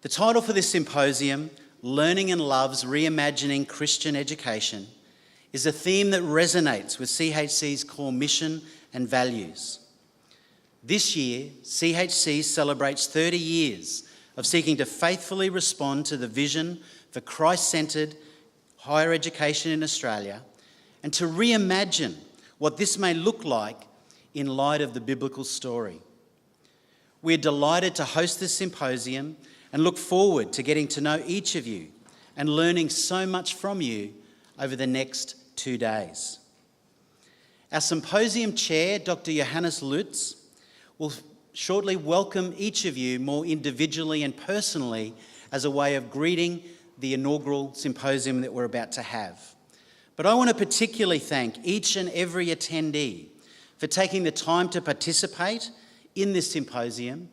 The title for this symposium, Learning and Love's Reimagining Christian Education, is a theme that resonates with CHC's core mission and values. This year, CHC celebrates 30 years of seeking to faithfully respond to the vision for Christ-centred higher education in Australia and to reimagine what this may look like in light of the biblical story. We're delighted to host this symposium and look forward to getting to know each of you and learning so much from you over the next 2 days. Our symposium chair, Dr. Johannes Lutz, will shortly welcome each of you more individually and personally as a way of greeting the inaugural symposium that we're about to have. But I want to particularly thank each and every attendee for taking the time to participate in this symposium,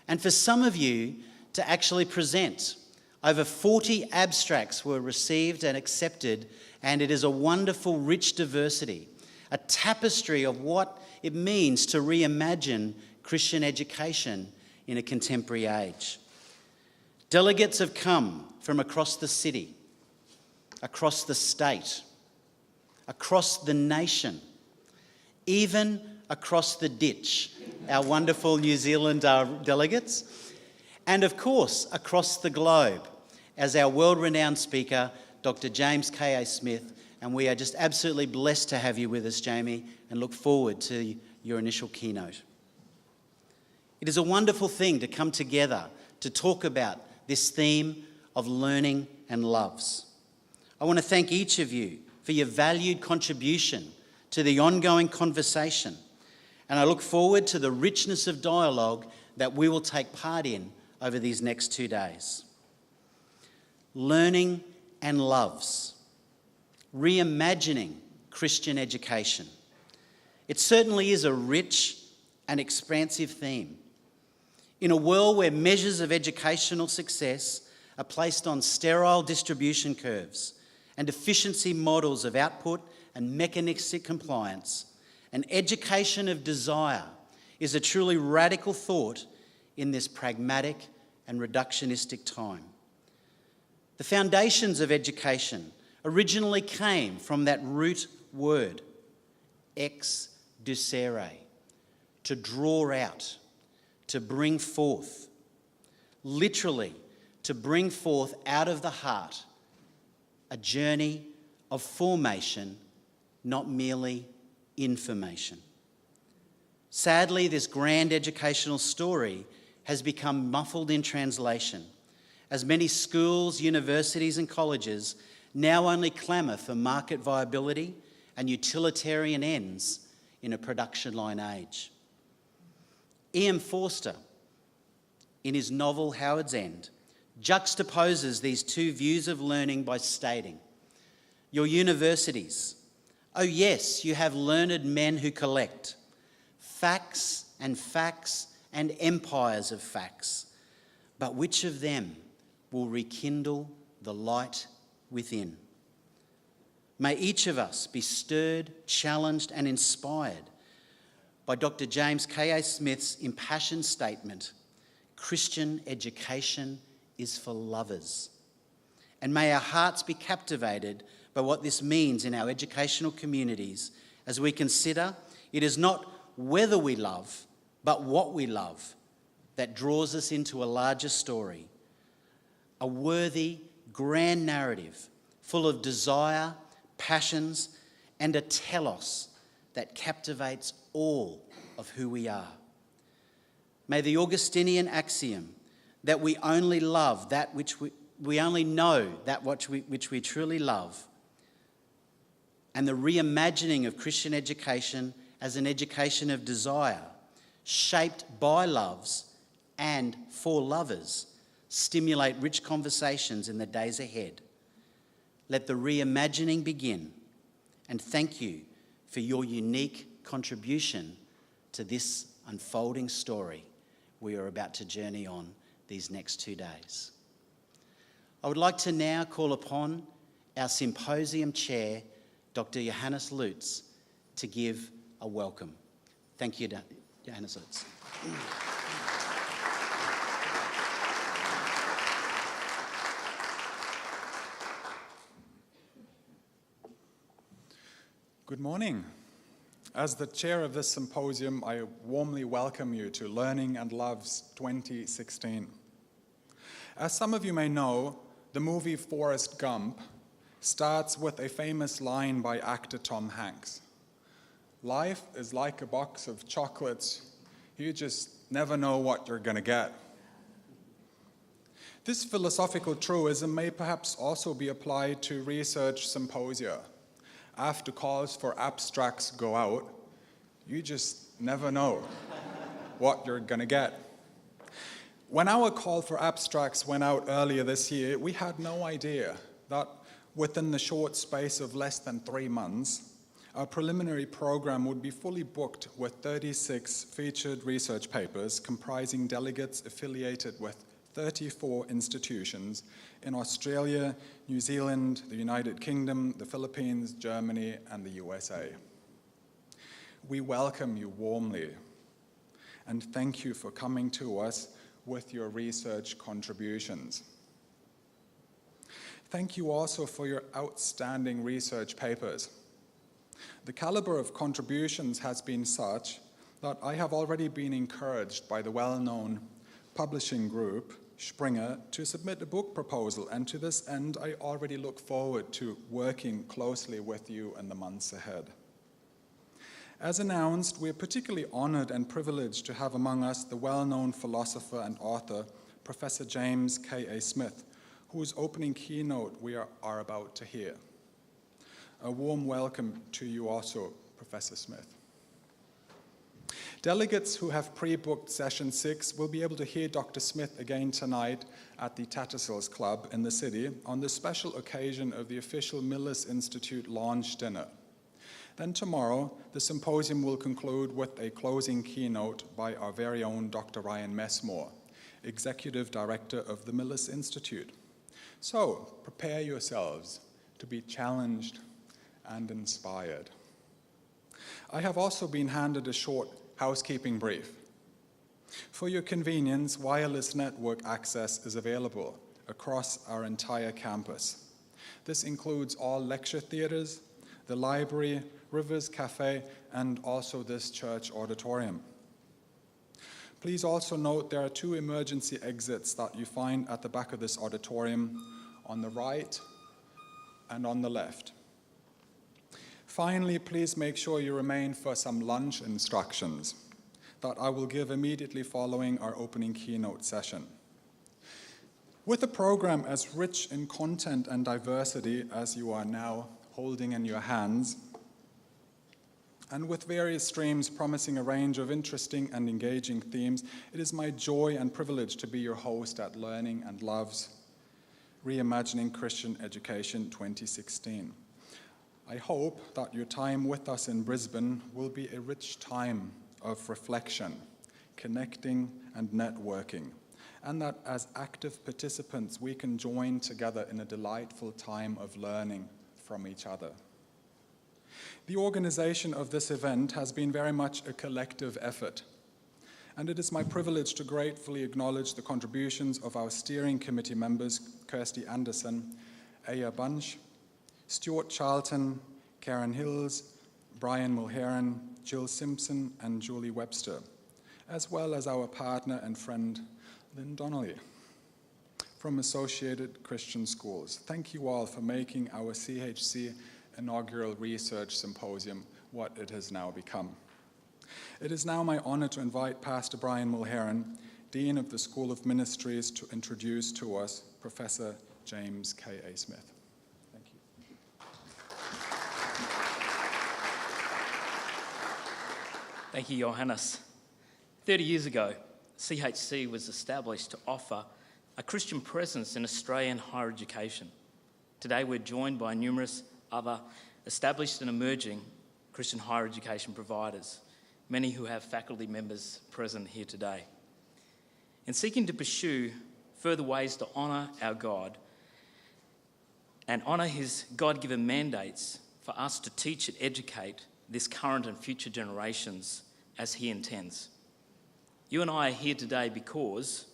and for some of you to actually present. Over 40 abstracts were received and accepted, and it is a wonderful, rich diversity, a tapestry of what it means to reimagine Christian education in a contemporary age. Delegates have come from across the city, across the state, across the nation, even across the ditch, our wonderful New Zealand delegates, and of course across the globe as our world-renowned speaker, Dr. James K.A. Smith, and we are just absolutely blessed to have you with us, Jamie, and look forward to your initial keynote. It is a wonderful thing to come together to talk about this theme of learning and loves. I want to thank each of you for your valued contribution to the ongoing conversation, and I look forward to the richness of dialogue that we will take part in over these next 2 days. Learning and loves, reimagining Christian education. It certainly is a rich and expansive theme. In a world where measures of educational success are placed on sterile distribution curves and efficiency models of output and mechanistic compliance, an education of desire is a truly radical thought in this pragmatic and reductionistic time. The foundations of education originally came from that root word, ex ducere, to draw out, to bring forth, literally to bring forth out of the heart a journey of formation, not merely information. Sadly, this grand educational story has become muffled in translation, as many schools, universities and colleges now only clamour for market viability and utilitarian ends in a production line age. E.M. Forster, in his novel Howard's End, juxtaposes these two views of learning by stating, your universities, oh yes, you have learned men who collect facts and empires of facts, but which of them will rekindle the light within? May each of us be stirred, challenged and inspired by Dr. James K.A. Smith's impassioned statement, Christian education is for lovers. And may our hearts be captivated by what this means in our educational communities as we consider it is not whether we love, but what we love that draws us into a larger story, a worthy, grand narrative full of desire, passions, and a telos that captivates all of who we are. May the Augustinian axiom that we only love that which we only know that which we truly love, and the reimagining of Christian education as an education of desire, shaped by loves and for lovers, stimulate rich conversations in the days ahead. Let the reimagining begin, and thank you for your unique contribution to this unfolding story we are about to journey on these next 2 days. I would like to now call upon our symposium chair, Dr. Johannes Lutz, to give a welcome. Thank you, Johannes Lutz. Good morning. As the chair of this symposium, I warmly welcome you to Learning and Love's 2016. As some of you may know, the movie Forrest Gump starts with a famous line by actor Tom Hanks. Life is like a box of chocolates. You just never know what you're going to get. This philosophical truism may perhaps also be applied to research symposia. After calls for abstracts go out, you just never know what you're going to get. When our call for abstracts went out earlier this year, we had no idea that within the short space of less than 3 months, our preliminary program would be fully booked with 36 featured research papers comprising delegates affiliated with 34 institutions in Australia, New Zealand, the United Kingdom, the Philippines, Germany, and the USA. We welcome you warmly and thank you for coming to us with your research contributions. Thank you also for your outstanding research papers. The caliber of contributions has been such that I have already been encouraged by the well-known publishing group, Springer, to submit a book proposal, and to this end, I already look forward to working closely with you in the months ahead. As announced, we are particularly honored and privileged to have among us the well-known philosopher and author, Professor James K.A. Smith, whose opening keynote we are about to hear. A warm welcome to you also, Professor Smith. Delegates who have pre-booked session 6 will be able to hear Dr. Smith again tonight at the Tattersalls Club in the city on the special occasion of the official Millis Institute launch dinner. Then tomorrow, the symposium will conclude with a closing keynote by our very own Dr. Ryan Messmore, Executive Director of the Millis Institute. So, prepare yourselves to be challenged and inspired. I have also been handed a short housekeeping brief. For your convenience, wireless network access is available across our entire campus. This includes all lecture theaters, the library, Rivers Cafe, and also this church auditorium. Please also note there are 2 emergency exits that you find at the back of this auditorium, on the right and on the left. Finally, please make sure you remain for some lunch instructions that I will give immediately following our opening keynote session. With a program as rich in content and diversity as you are now holding in your hands, and with various streams promising a range of interesting and engaging themes, it is my joy and privilege to be your host at Learning and Love's Reimagining Christian Education 2016. I hope that your time with us in Brisbane will be a rich time of reflection, connecting, and networking, and that as active participants we can join together in a delightful time of learning from each other. The organization of this event has been very much a collective effort, and it is my privilege to gratefully acknowledge the contributions of our steering committee members, Kirsty Anderson, Aya Bunch, Stuart Charlton, Karen Hills, Brian Mulheron, Jill Simpson, and Julie Webster, as well as our partner and friend, Lynn Donnelly, from Associated Christian Schools. Thank you all for making our CHC inaugural research symposium what it has now become. It is now my honor to invite Pastor Brian Mulheron, Dean of the School of Ministries, to introduce to us Professor James K.A. Smith. Thank you. Thank you, Johannes. 30 years ago, CHC was established to offer a Christian presence in Australian higher education. Today, we're joined by numerous other established and emerging Christian higher education providers, many who have faculty members present here today. In seeking to pursue further ways to honour our God and honour his God-given mandates for us to teach and educate this current and future generations as he intends. You and I are here today because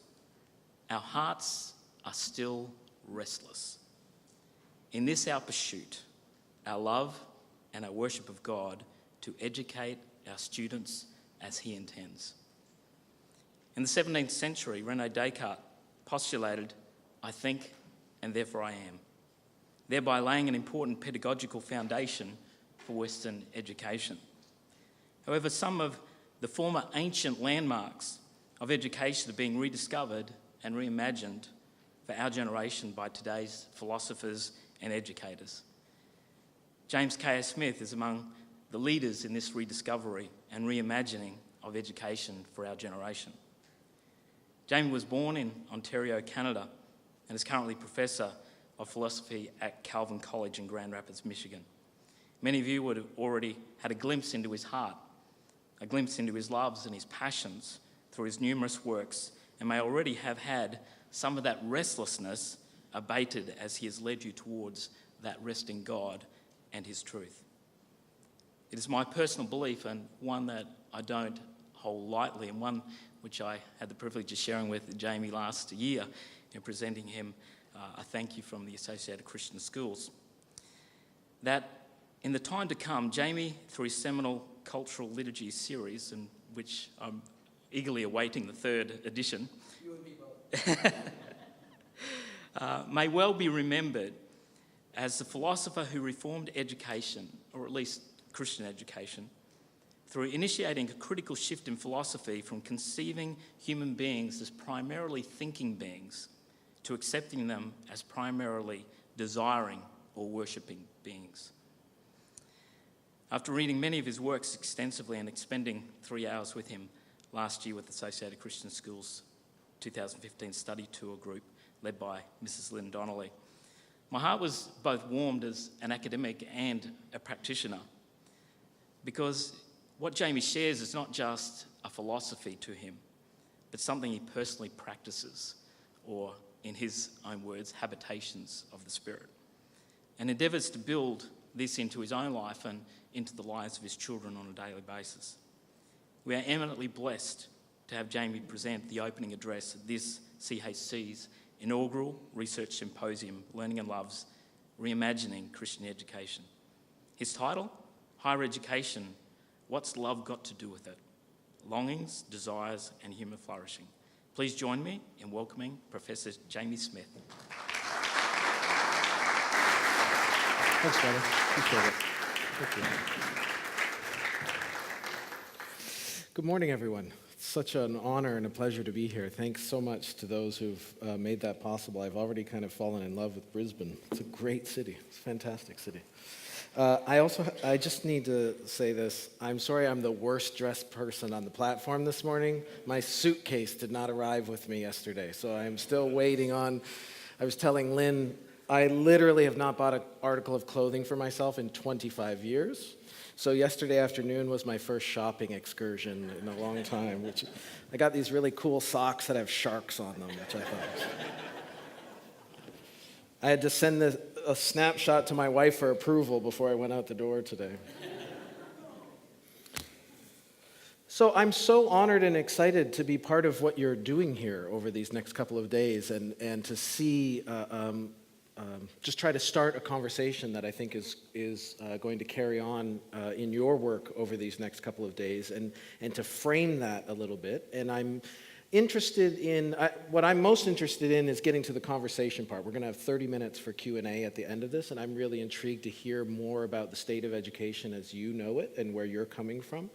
our hearts are still restless. In this our pursuit, our love and our worship of God to educate our students as he intends. In the 17th century, René Descartes postulated, "I think, and therefore I am," thereby laying an important pedagogical foundation for Western education. However, some of the former ancient landmarks of education are being rediscovered and reimagined for our generation by today's philosophers and educators. James K. Smith is among the leaders in this rediscovery and reimagining of education for our generation. Jamie was born in Ontario, Canada, and is currently Professor of Philosophy at Calvin College in Grand Rapids, Michigan. Many of you would have already had a glimpse into his heart, a glimpse into his loves and his passions through his numerous works, and may already have had some of that restlessness abated as he has led you towards that rest in God and his truth. It is my personal belief, and one that I don't hold lightly, and one which I had the privilege of sharing with Jamie last year in presenting him a thank you from the Associated Christian Schools, that in the time to come, Jamie, through his seminal cultural liturgy series, in which I'm eagerly awaiting the 3rd edition, You and me both. may well be remembered as the philosopher who reformed education, or at least Christian education, through initiating a critical shift in philosophy from conceiving human beings as primarily thinking beings to accepting them as primarily desiring or worshipping beings. After reading many of his works extensively and spending 3 hours with him last year with the Associated Christian Schools 2015 study tour group led by Mrs. Lynn Donnelly, my heart was both warmed as an academic and a practitioner, because what Jamie shares is not just a philosophy to him, but something he personally practices, or in his own words, habitations of the Spirit, and endeavours to build this into his own life and into the lives of his children on a daily basis. We are eminently blessed to have Jamie present the opening address at this CHC's inaugural Research Symposium, Learning and Love's Reimagining Christian Education. His title, Higher Education, What's Love Got to Do with It? Longings, Desires and Human Flourishing. Please join me in welcoming Professor Jamie Smith. Thanks, brother. Appreciate it. Thank you. Good morning, everyone. It's such an honor and a pleasure to be here. Thanks so much to those who've made that possible. I've already kind of fallen in love with Brisbane. It's a great city. It's a fantastic city. I just need to say this. I'm sorry I'm the worst dressed person on the platform this morning. My suitcase did not arrive with me yesterday, so I'm still waiting on. I was telling Lynn, I literally have not bought an article of clothing for myself in 25 years. So yesterday afternoon was my first shopping excursion in a long time, which I got these really cool socks that have sharks on them, which I thought was... I had to send a snapshot to my wife for approval before I went out the door today. So I'm so honored and excited to be part of what you're doing here over these next couple of days, and to see, just try to start a conversation that I think is going to carry on in your work over these next couple of days, and to frame that a little bit. And I'm interested in, what I'm most interested in is getting to the conversation part. We're going to have 30 minutes for Q&A at the end of this, and I'm really intrigued to hear more about the state of education as you know it and where you're coming from.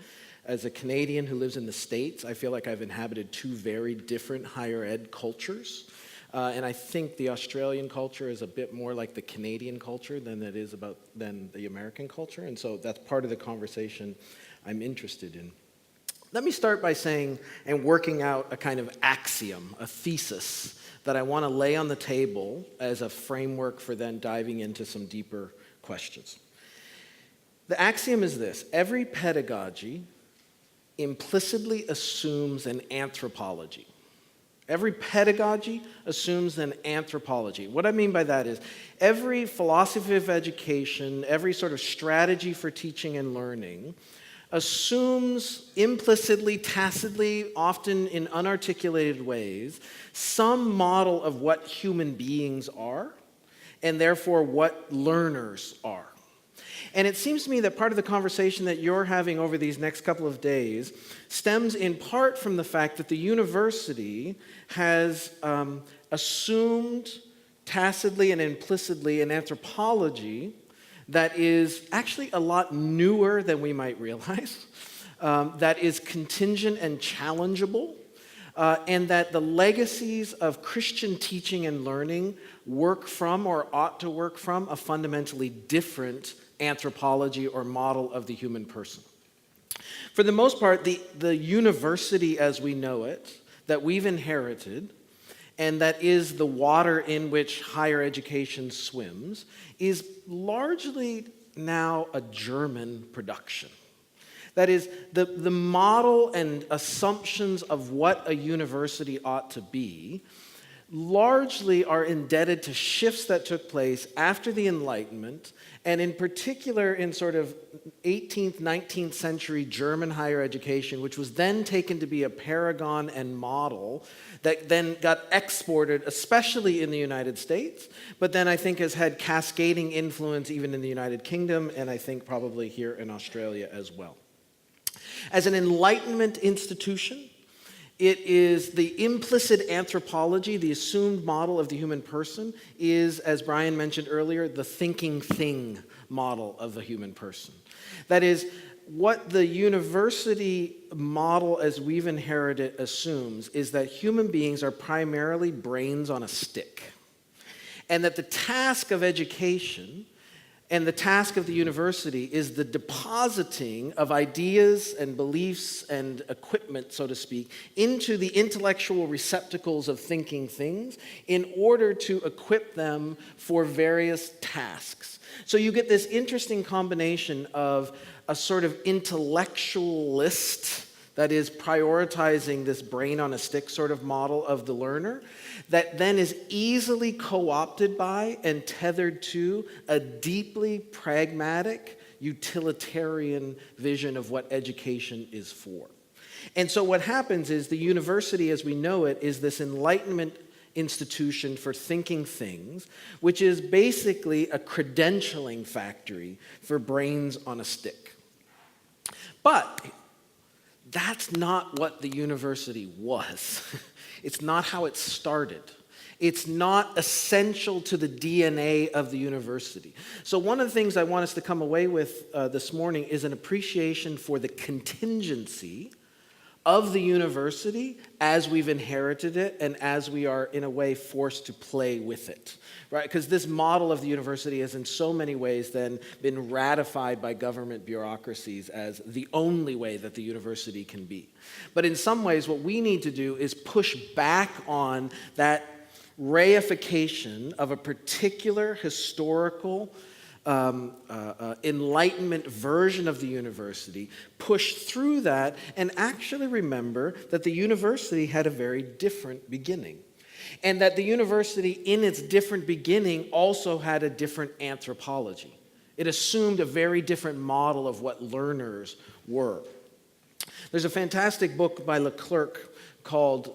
As a Canadian who lives in the States, I feel like I've inhabited two very different higher ed cultures. And I think the Australian culture is a bit more like the Canadian culture than the American culture. And so that's part of the conversation I'm interested in. Let me start by saying and working out a kind of axiom, a thesis, that I want to lay on the table as a framework for then diving into some deeper questions. The axiom is this: every pedagogy implicitly assumes an anthropology. Every pedagogy assumes an anthropology. What I mean by that is every philosophy of education, every sort of strategy for teaching and learning assumes implicitly, tacitly, often in unarticulated ways, some model of what human beings are, and therefore what learners are. And it seems to me that part of the conversation that you're having over these next couple of days stems in part from the fact that the university has assumed tacitly and implicitly an anthropology that is actually a lot newer than we might realize, that is contingent and challengeable, and that the legacies of Christian teaching and learning work from or ought to work from a fundamentally different anthropology or model of the human person. For the most part, the university as we know it, that we've inherited, and that is the water in which higher education swims, is largely now a German production. That is, the model and assumptions of what a university ought to be largely are indebted to shifts that took place after the Enlightenment, and in particular in sort of 18th, 19th century German higher education, which was then taken to be a paragon and model that then got exported, especially in the United States, but then I think has had cascading influence even in the United Kingdom, and I think probably here in Australia as well. As an Enlightenment institution, it is the implicit anthropology, the assumed model of the human person is, as Brian mentioned earlier, the thinking thing model of the human person. That is, what the university model as we've inherited assumes is that human beings are primarily brains on a stick. And that the task of education and the task of the university is the depositing of ideas and beliefs and equipment, so to speak, into the intellectual receptacles of thinking things in order to equip them for various tasks. So you get this interesting combination of a sort of intellectualist, that is prioritizing this brain on a stick sort of model of the learner, that then is easily co-opted by and tethered to a deeply pragmatic, utilitarian vision of what education is for. And so what happens is the university as we know it is this Enlightenment institution for thinking things, which is basically a credentialing factory for brains on a stick. But that's not what the university was. It's not how it started. It's not essential to the DNA of the university. So one of the things I want us to come away with this morning is an appreciation for the contingency of the university as we've inherited it and as we are, in a way, forced to play with it, right? Because this model of the university has in so many ways then been ratified by government bureaucracies as the only way that the university can be. But in some ways, what we need to do is push back on that reification of a particular historical Enlightenment version of the university, push through that, and actually remember that the university had a very different beginning. And that the university, in its different beginning, also had a different anthropology. It assumed a very different model of what learners were. There's a fantastic book by Leclerc called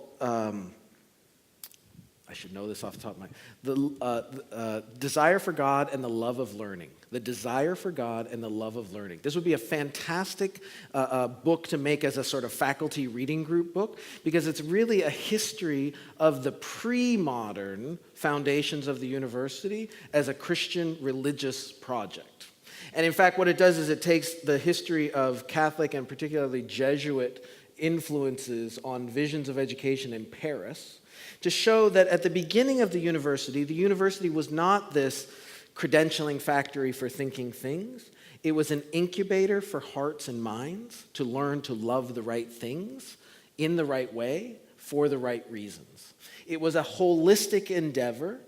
I should know this off the top of my the Desire for God and the Love of Learning. The Desire for God and the Love of Learning. This would be a fantastic book to make as a sort of faculty reading group book because it's really a history of the pre-modern foundations of the university as a Christian religious project. And in fact, what it does is it takes the history of Catholic and particularly Jesuit influences on visions of education in Paris to show that at the beginning of the university was not this credentialing factory for thinking things. It was an incubator for hearts and minds to learn to love the right things in the right way for the right reasons. It was a holistic endeavor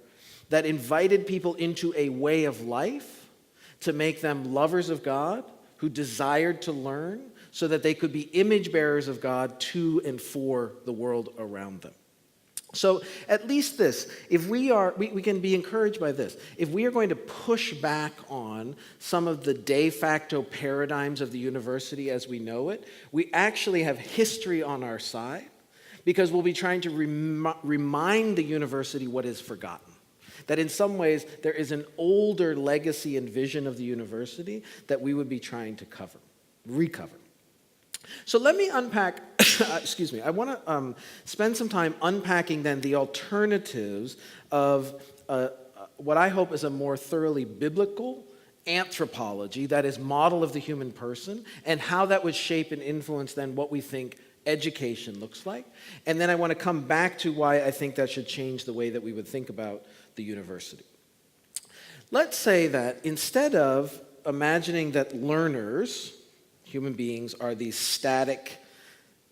that invited people into a way of life to make them lovers of God who desired to learn so that they could be image bearers of God to and for the world around them. So at least this, if we can be encouraged by this. If we are going to push back on some of the de facto paradigms of the university as we know it, we actually have history on our side because we'll be trying to remind the university what is forgotten. That in some ways there is an older legacy and vision of the university that we would be trying to recover. So let me unpack, excuse me, I want to spend some time unpacking then the alternatives of what I hope is a more thoroughly biblical anthropology that is model of the human person, and how that would shape and influence then what we think education looks like. And then I want to come back to why I think that should change the way that we would think about the university. Let's say that instead of imagining that learners, human beings, are these static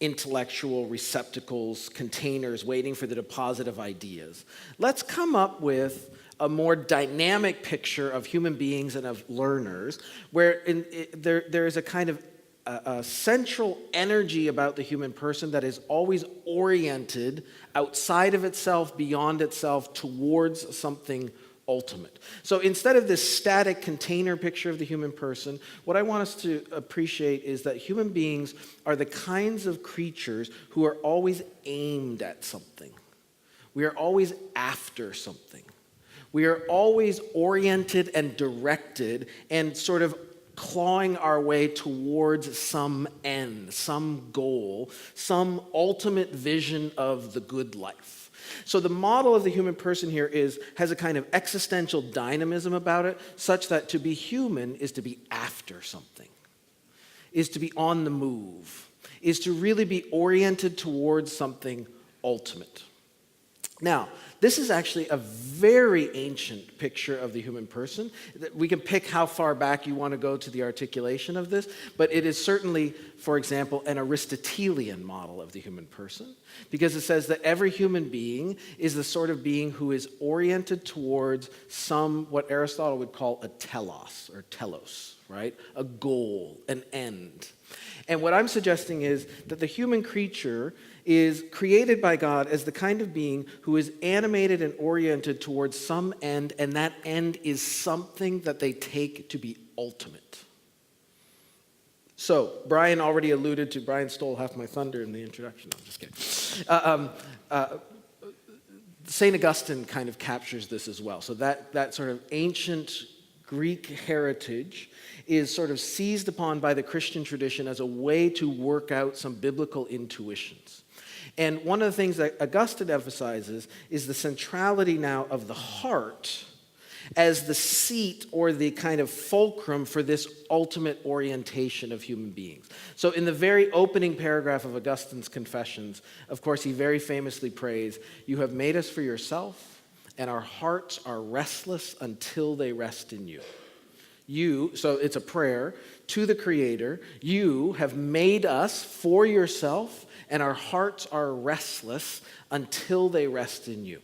intellectual receptacles, containers waiting for the deposit of ideas, let's come up with a more dynamic picture of human beings and of learners, where there is a kind of a central energy about the human person that is always oriented outside of itself, beyond itself, towards something ultimate. So instead of this static container picture of the human person, what I want us to appreciate is that human beings are the kinds of creatures who are always aimed at something. We are always after something. We are always oriented and directed and sort of clawing our way towards some end, some goal, some ultimate vision of the good life. So the model of the human person here has a kind of existential dynamism about it, such that to be human is to be after something, is to be on the move, is to really be oriented towards something ultimate. Now, this is actually a very ancient picture of the human person. We can pick how far back you want to go to the articulation of this, but it is certainly, for example, an Aristotelian model of the human person, because it says that every human being is the sort of being who is oriented towards what Aristotle would call a telos, right? A goal, an end. And what I'm suggesting is that the human creature is created by God as the kind of being who is animated and oriented towards some end, and that end is something that they take to be ultimate. So, Brian stole half my thunder in the introduction. No, I'm just kidding. St. Augustine kind of captures this as well. So that sort of ancient Greek heritage is sort of seized upon by the Christian tradition as a way to work out some biblical intuitions. And one of the things that Augustine emphasizes is the centrality now of the heart as the seat or the kind of fulcrum for this ultimate orientation of human beings. So in the very opening paragraph of Augustine's Confessions, of course, he very famously prays, "You have made us for yourself, and our hearts are restless until they rest in you." So it's a prayer to the Creator. You have made us for yourself, and our hearts are restless until they rest in you.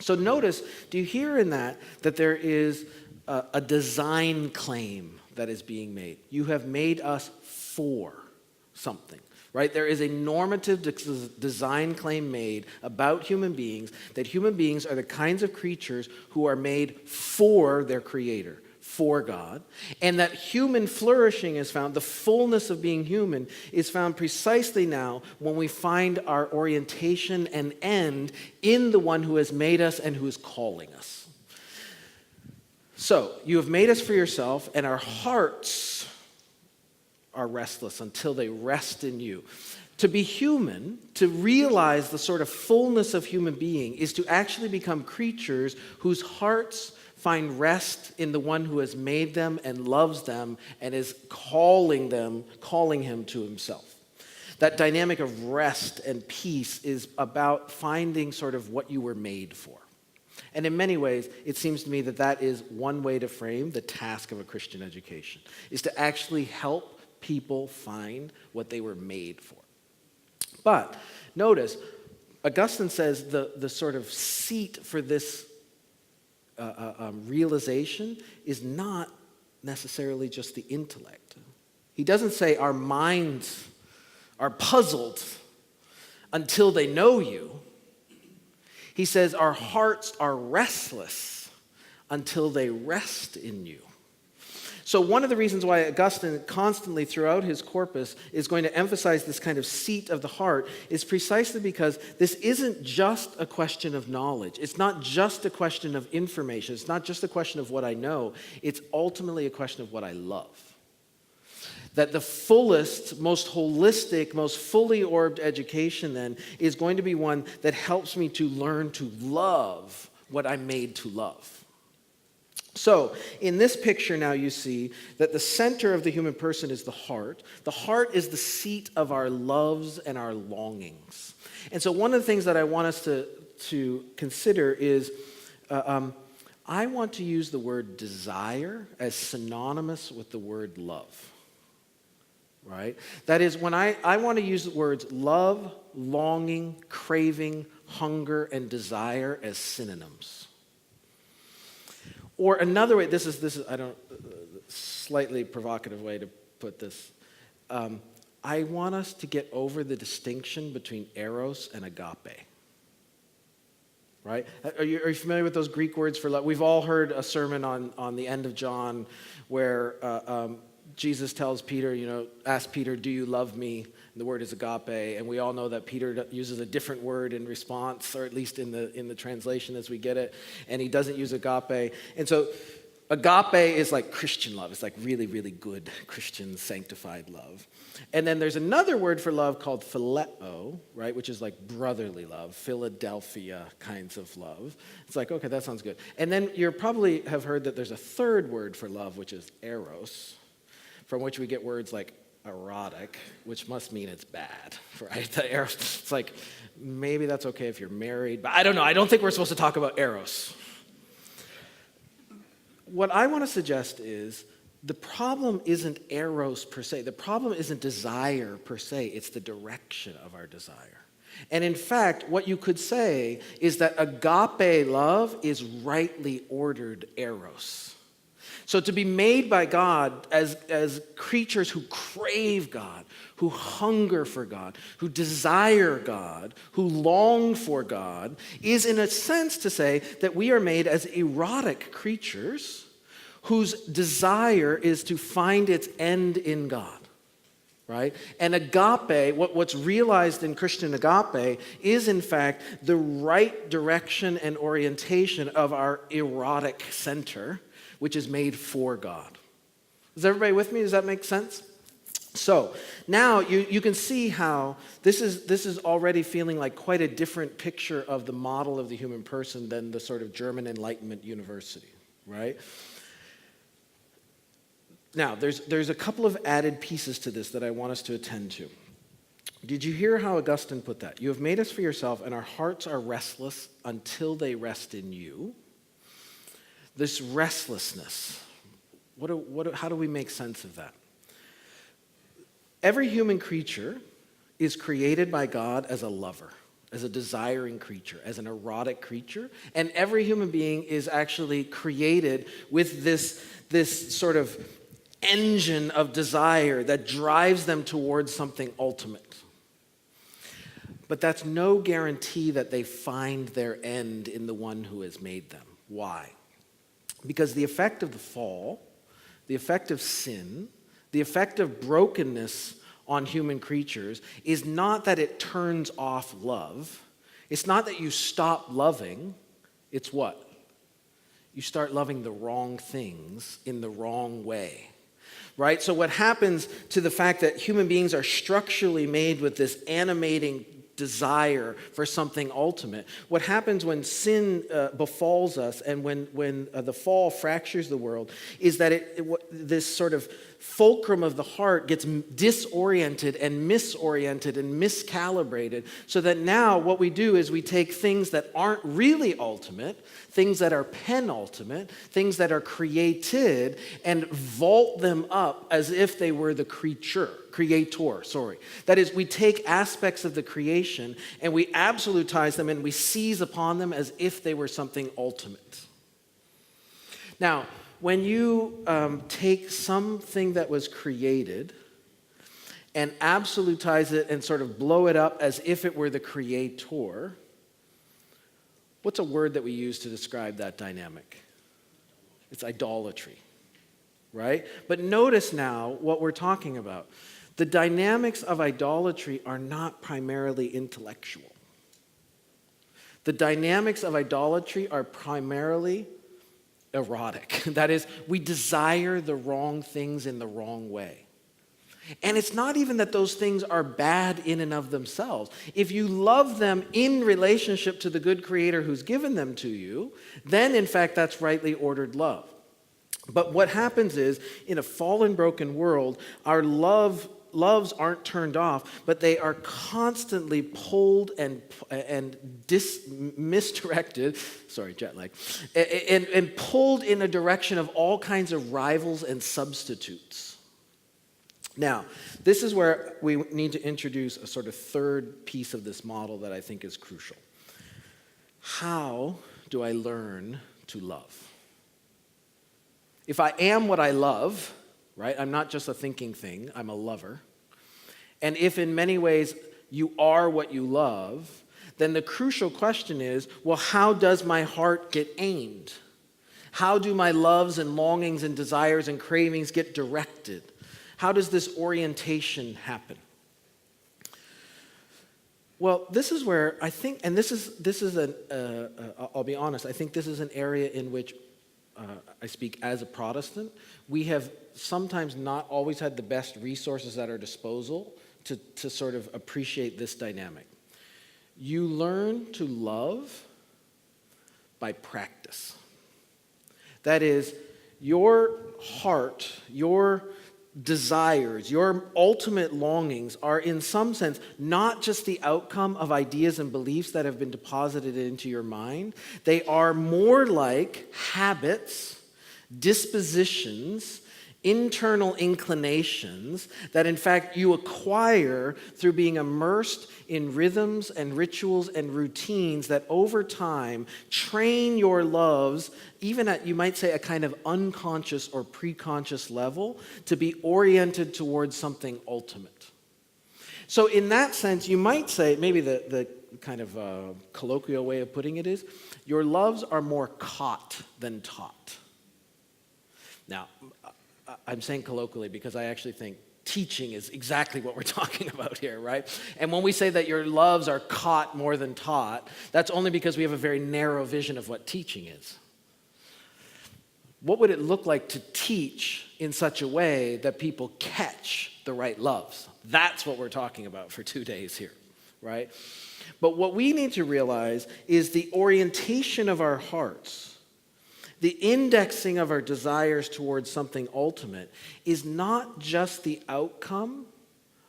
So notice, do you hear in that there is a design claim that is being made? You have made us for something, right? There is a normative design claim made about human beings, that human beings are the kinds of creatures who are made for their Creator, for God, and that human flourishing is found, the fullness of being human is found precisely now when we find our orientation and end in the one who has made us and who is calling us. So, you have made us for yourself, and our hearts are restless until they rest in you. To be human, to realize the sort of fullness of human being, is to actually become creatures whose hearts find rest in the one who has made them and loves them and is calling him to himself. That dynamic of rest and peace is about finding sort of what you were made for. And in many ways, it seems to me that is one way to frame the task of a Christian education, is to actually help people find what they were made for. But notice, Augustine says the sort of seat for this realization is not necessarily just the intellect. He doesn't say our minds are puzzled until they know you. He says our hearts are restless until they rest in you. So one of the reasons why Augustine constantly throughout his corpus is going to emphasize this kind of seat of the heart is precisely because this isn't just a question of knowledge. It's not just a question of information. It's not just a question of what I know. It's ultimately a question of what I love. That the fullest, most holistic, most fully orbed education then is going to be one that helps me to learn to love what I'm made to love. So, in this picture now you see that the center of the human person is the heart. The heart is the seat of our loves and our longings. And so one of the things that I want us to consider is, I want to use the word desire as synonymous with the word love. Right? That is, when I want to use the words love, longing, craving, hunger, and desire as synonyms. Or another way, this is slightly provocative way to put this. I want us to get over the distinction between eros and agape. Right? Are you familiar with those Greek words for love? We've all heard a sermon on the end of John where Jesus tells Peter, ask Peter, do you love me? And the word is agape, and we all know that Peter uses a different word in response, or at least in the translation as we get it, and he doesn't use agape. And so agape is like Christian love. It's like really, really good Christian sanctified love. And then there's another word for love called phileo, right, which is like brotherly love, Philadelphia kinds of love. It's like, okay, that sounds good. And then you probably have heard that there's a third word for love, which is eros, from which we get words like erotic, which must mean it's bad, right? The eros, it's like, maybe that's okay if you're married, but I don't know. I don't think we're supposed to talk about eros. What I want to suggest is the problem isn't eros per se. The problem isn't desire per se. It's the direction of our desire. And in fact, what you could say is that agape love is rightly ordered eros. So to be made by God as creatures who crave God, who hunger for God, who desire God, who long for God, is in a sense to say that we are made as erotic creatures whose desire is to find its end in God. Right? And agape, what's realized in Christian agape is in fact the right direction and orientation of our erotic center, which is made for God. Is everybody with me? Does that make sense? So now you can see how this is already feeling like quite a different picture of the model of the human person than the sort of German Enlightenment university, right? Now, there's a couple of added pieces to this that I want us to attend to. Did you hear how Augustine put that? You have made us for yourself, and our hearts are restless until they rest in you. This restlessness, how do we make sense of that? Every human creature is created by God as a lover, as a desiring creature, as an erotic creature, and every human being is actually created with this sort of engine of desire that drives them towards something ultimate. But that's no guarantee that they find their end in the one who has made them. Why? Because the effect of the fall, the effect of sin, the effect of brokenness on human creatures is not that it turns off love. It's not that you stop loving. It's what? You start loving the wrong things in the wrong way. Right? So what happens to the fact that human beings are structurally made with this animating desire for something ultimate. What happens when sin befalls us and when the fall fractures the world is that this sort of fulcrum of the heart gets disoriented and misoriented and miscalibrated, so that now what we do is we take things that aren't really ultimate, things that are penultimate, things that are created, and vault them up as if they were the creator. That is, we take aspects of the creation and we absolutize them and we seize upon them as if they were something ultimate. Now, when you take something that was created and absolutize it and sort of blow it up as if it were the creator, what's a word that we use to describe that dynamic? It's idolatry. right? But notice now what we're talking about. The dynamics of idolatry are not primarily intellectual. The dynamics of idolatry are primarily erotic. That is, we desire the wrong things in the wrong way. And it's not even that those things are bad in and of themselves. If you love them in relationship to the good Creator who's given them to you, then in fact that's rightly ordered love. But what happens is, in a fallen, broken world, our loves aren't turned off, but they are constantly pulled and misdirected, sorry, jet lag, and pulled in a direction of all kinds of rivals and substitutes. Now, this is where we need to introduce a sort of third piece of this model that I think is crucial. How do I learn to love? If I am what I love, right, I'm not just a thinking thing, I'm a lover. And if in many ways you are what you love, then the crucial question is, well, how does my heart get aimed? How do my loves and longings and desires and cravings get directed? How does this orientation happen? Well, this is where I think, and I'll be honest, I think this is an area in which I speak as a Protestant. We have sometimes not always had the best resources at our disposal to sort of appreciate this dynamic. You learn to love by practice. That is, your heart, your desires, your ultimate longings are in some sense not just the outcome of ideas and beliefs that have been deposited into your mind. They are more like habits, dispositions, internal inclinations that in fact you acquire through being immersed in rhythms and rituals and routines that over time train your loves, even at, you might say, a kind of unconscious or preconscious level, to be oriented towards something ultimate. So in that sense, you might say, maybe the kind of colloquial way of putting it is, your loves are more caught than taught. Now, I'm saying colloquially because I actually think teaching is exactly what we're talking about here, right? And when we say that your loves are caught more than taught, that's only because we have a very narrow vision of what teaching is. What would it look like to teach in such a way that people catch the right loves? That's what we're talking about for 2 days here, right? But what we need to realize is the orientation of our hearts, the indexing of our desires towards something ultimate, is not just the outcome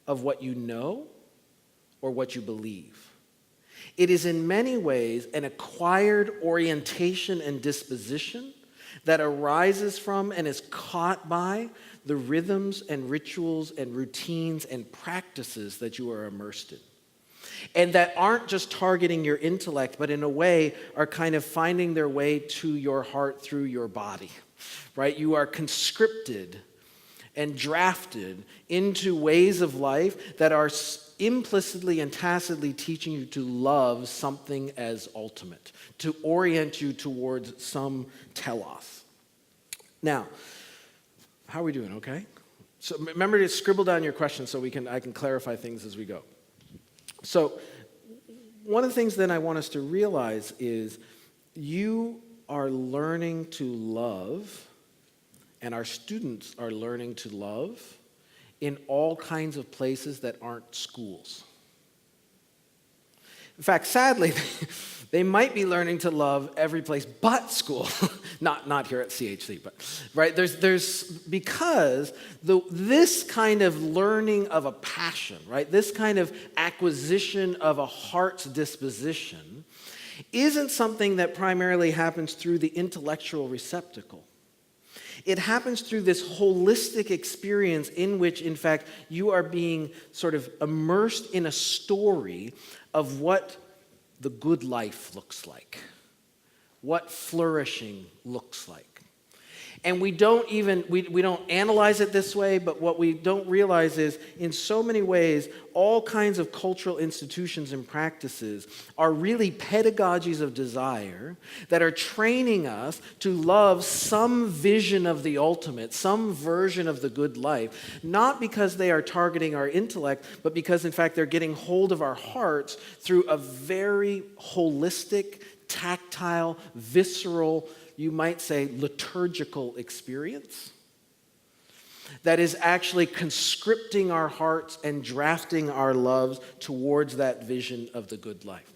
of what you know or what you believe. It is in many ways an acquired orientation and disposition that arises from and is caught by the rhythms and rituals and routines and practices that you are immersed in. And that aren't just targeting your intellect, but in a way are kind of finding their way to your heart through your body, right? You are conscripted and drafted into ways of life that are implicitly and tacitly teaching you to love something as ultimate, to orient you towards some telos. Now, how are we doing, okay? So remember to scribble down your questions so I can clarify things as we go. So one of the things then I want us to realize is you are learning to love, and our students are learning to love in all kinds of places that aren't schools. In fact, sadly, they might be learning to love every place but school. not here at CHC, but right. There's because this kind of learning of a passion, right? This kind of acquisition of a heart's disposition isn't something that primarily happens through the intellectual receptacle. It happens through this holistic experience in which, in fact, you are being sort of immersed in a story of what the good life looks like, what flourishing looks like. And we don't analyze it this way, but what we don't realize is, in so many ways, all kinds of cultural institutions and practices are really pedagogies of desire that are training us to love some vision of the ultimate, some version of the good life, not because they are targeting our intellect, but because, in fact, they're getting hold of our hearts through a very holistic, tactile, visceral, you might say, liturgical experience that is actually conscripting our hearts and drafting our loves towards that vision of the good life.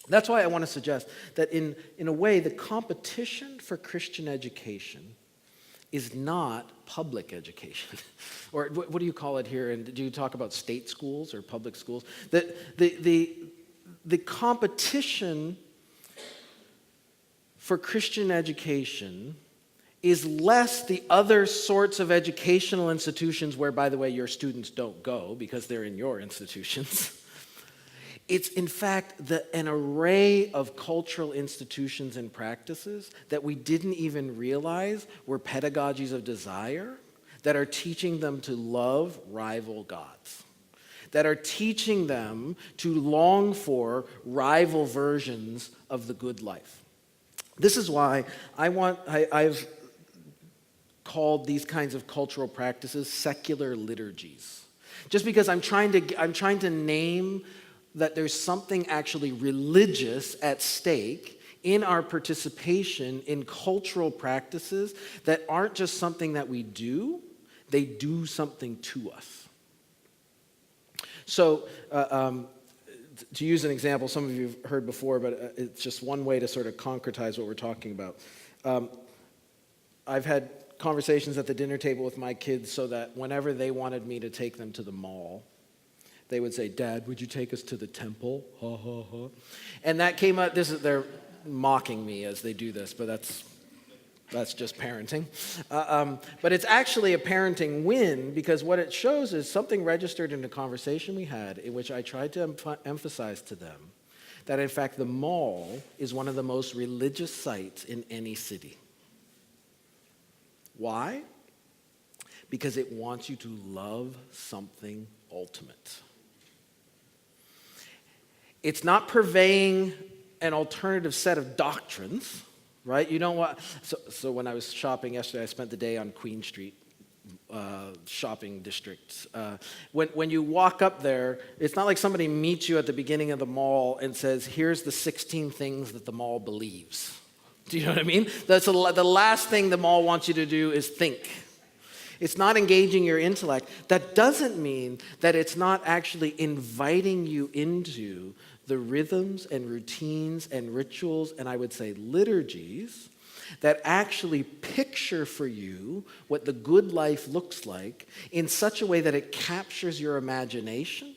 That's why I want to suggest that in a way, the competition for Christian education is not public education. Or what do you call it here? And do you talk about state schools or public schools? The competition for Christian education is less the other sorts of educational institutions where, by the way, your students don't go because they're in your institutions. It's, in fact, an array of cultural institutions and practices that we didn't even realize were pedagogies of desire that are teaching them to love rival gods, that are teaching them to long for rival versions of the good life. This is why I've called these kinds of cultural practices secular liturgies. Just because I'm trying to name that there's something actually religious at stake in our participation in cultural practices that aren't just something that we do, they do something to us. So, to use an example, some of you have heard before, but it's just one way to sort of concretize what we're talking about. I've had conversations at the dinner table with my kids so that whenever they wanted me to take them to the mall, they would say, "Dad, would you take us to the temple?" Ha, ha, ha. And that came up, they're mocking me as they do this, but that's just parenting. But it's actually a parenting win, because what it shows is something registered in a conversation we had in which I tried to emphasize to them that, in fact, the mall is one of the most religious sites in any city. Why? Because it wants you to love something ultimate. It's not purveying an alternative set of doctrines, right? You don't want. So when I was shopping yesterday, I spent the day on Queen Street shopping district. When you walk up there, it's not like somebody meets you at the beginning of the mall and says, "Here's the 16 things that the mall believes." Do you know what I mean? That's the last thing the mall wants you to do is think. It's not engaging your intellect. That doesn't mean that it's not actually inviting you into the rhythms and routines and rituals, and I would say liturgies, that actually picture for you what the good life looks like in such a way that it captures your imagination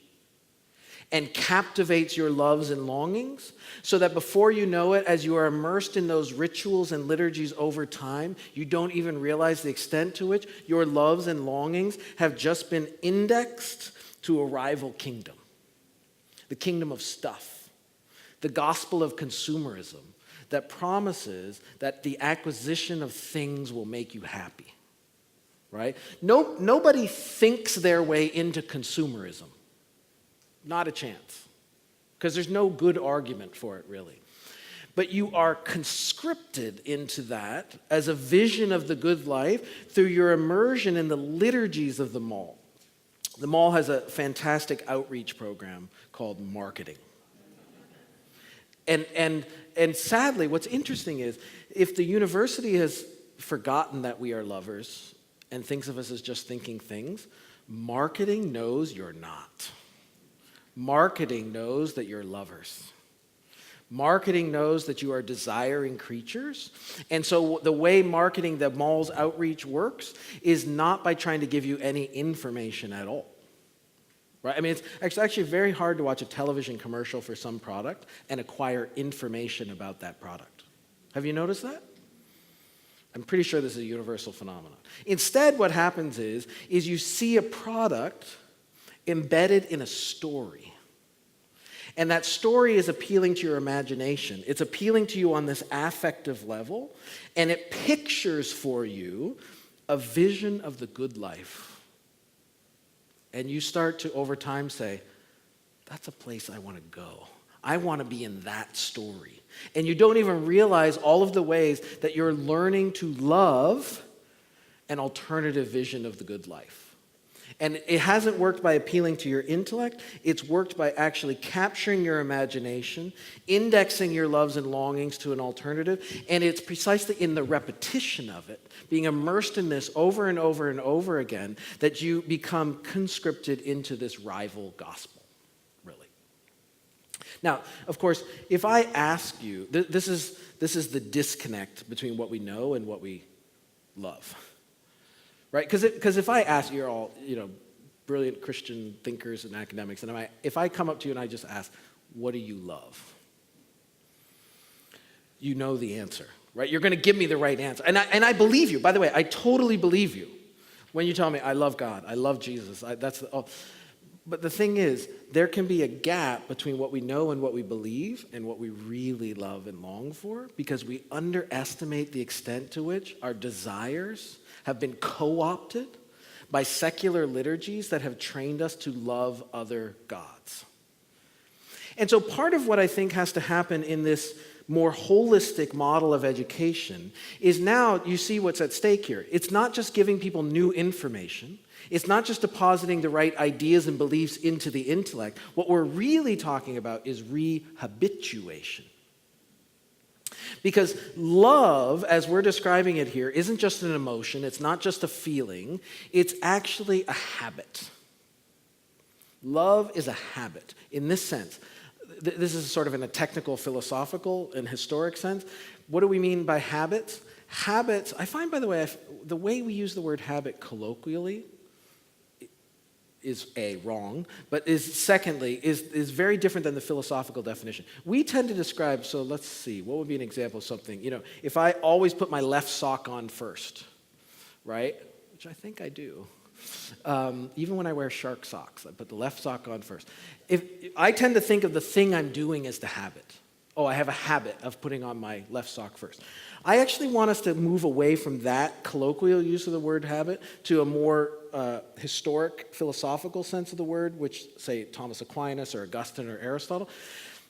and captivates your loves and longings, so that before you know it, as you are immersed in those rituals and liturgies over time, you don't even realize the extent to which your loves and longings have just been indexed to a rival kingdom. The kingdom of stuff, the gospel of consumerism that promises that the acquisition of things will make you happy, right? Nobody thinks their way into consumerism. Not a chance, because there's no good argument for it, really. But you are conscripted into that as a vision of the good life through your immersion in the liturgies of the mall. The mall has a fantastic outreach program called marketing. And sadly, what's interesting is, if the university has forgotten that we are lovers and thinks of us as just thinking things, marketing knows you're not. Marketing knows that you're lovers. Marketing knows that you are desiring creatures. And so the way marketing, the mall's outreach works, is not by trying to give you any information at all. Right? I mean, it's actually very hard to watch a television commercial for some product and acquire information about that product. Have you noticed that? I'm pretty sure this is a universal phenomenon. Instead, what happens is you see a product embedded in a story. And that story is appealing to your imagination. It's appealing to you on this affective level, and it pictures for you a vision of the good life. And you start to, over time, say, that's a place I want to go. I want to be in that story. And you don't even realize all of the ways that you're learning to love an alternative vision of the good life. And it hasn't worked by appealing to your intellect. It's worked by actually capturing your imagination, indexing your loves and longings to an alternative. And it's precisely in the repetition of it, being immersed in this over and over and over again, that you become conscripted into this rival gospel, really. Now, of course, if I ask you, this is the disconnect between what we know and what we love. Right? Because if I ask, you're all, brilliant Christian thinkers and academics, and if I come up to you and I just ask, what do you love? You know the answer, right? You're going to give me the right answer. And I believe you. By the way, I totally believe you when you tell me, I love God, I love Jesus. But the thing is, there can be a gap between what we know and what we believe and what we really love and long for, because we underestimate the extent to which our desires have been co-opted by secular liturgies that have trained us to love other gods. And so part of what I think has to happen in this more holistic model of education is now you see what's at stake here. It's not just giving people new information. It's not just depositing the right ideas and beliefs into the intellect. What we're really talking about is rehabituation. Because love, as we're describing it here, isn't just an emotion, it's not just a feeling, it's actually a habit. Love is a habit in this sense. This is sort of in a technical, philosophical, and historic sense. What do we mean by habits? Habits, I find, by the way, the way we use the word habit colloquially is wrong, but secondly, is very different than the philosophical definition. We tend to describe, so let's see, what would be an example of something? If I always put my left sock on first, right? Which I think I do. Even when I wear shark socks, I put the left sock on first. If I tend to think of the thing I'm doing as the habit. Oh, I have a habit of putting on my left sock first. I actually want us to move away from that colloquial use of the word habit to a more historic, philosophical sense of the word, which, say, Thomas Aquinas or Augustine or Aristotle.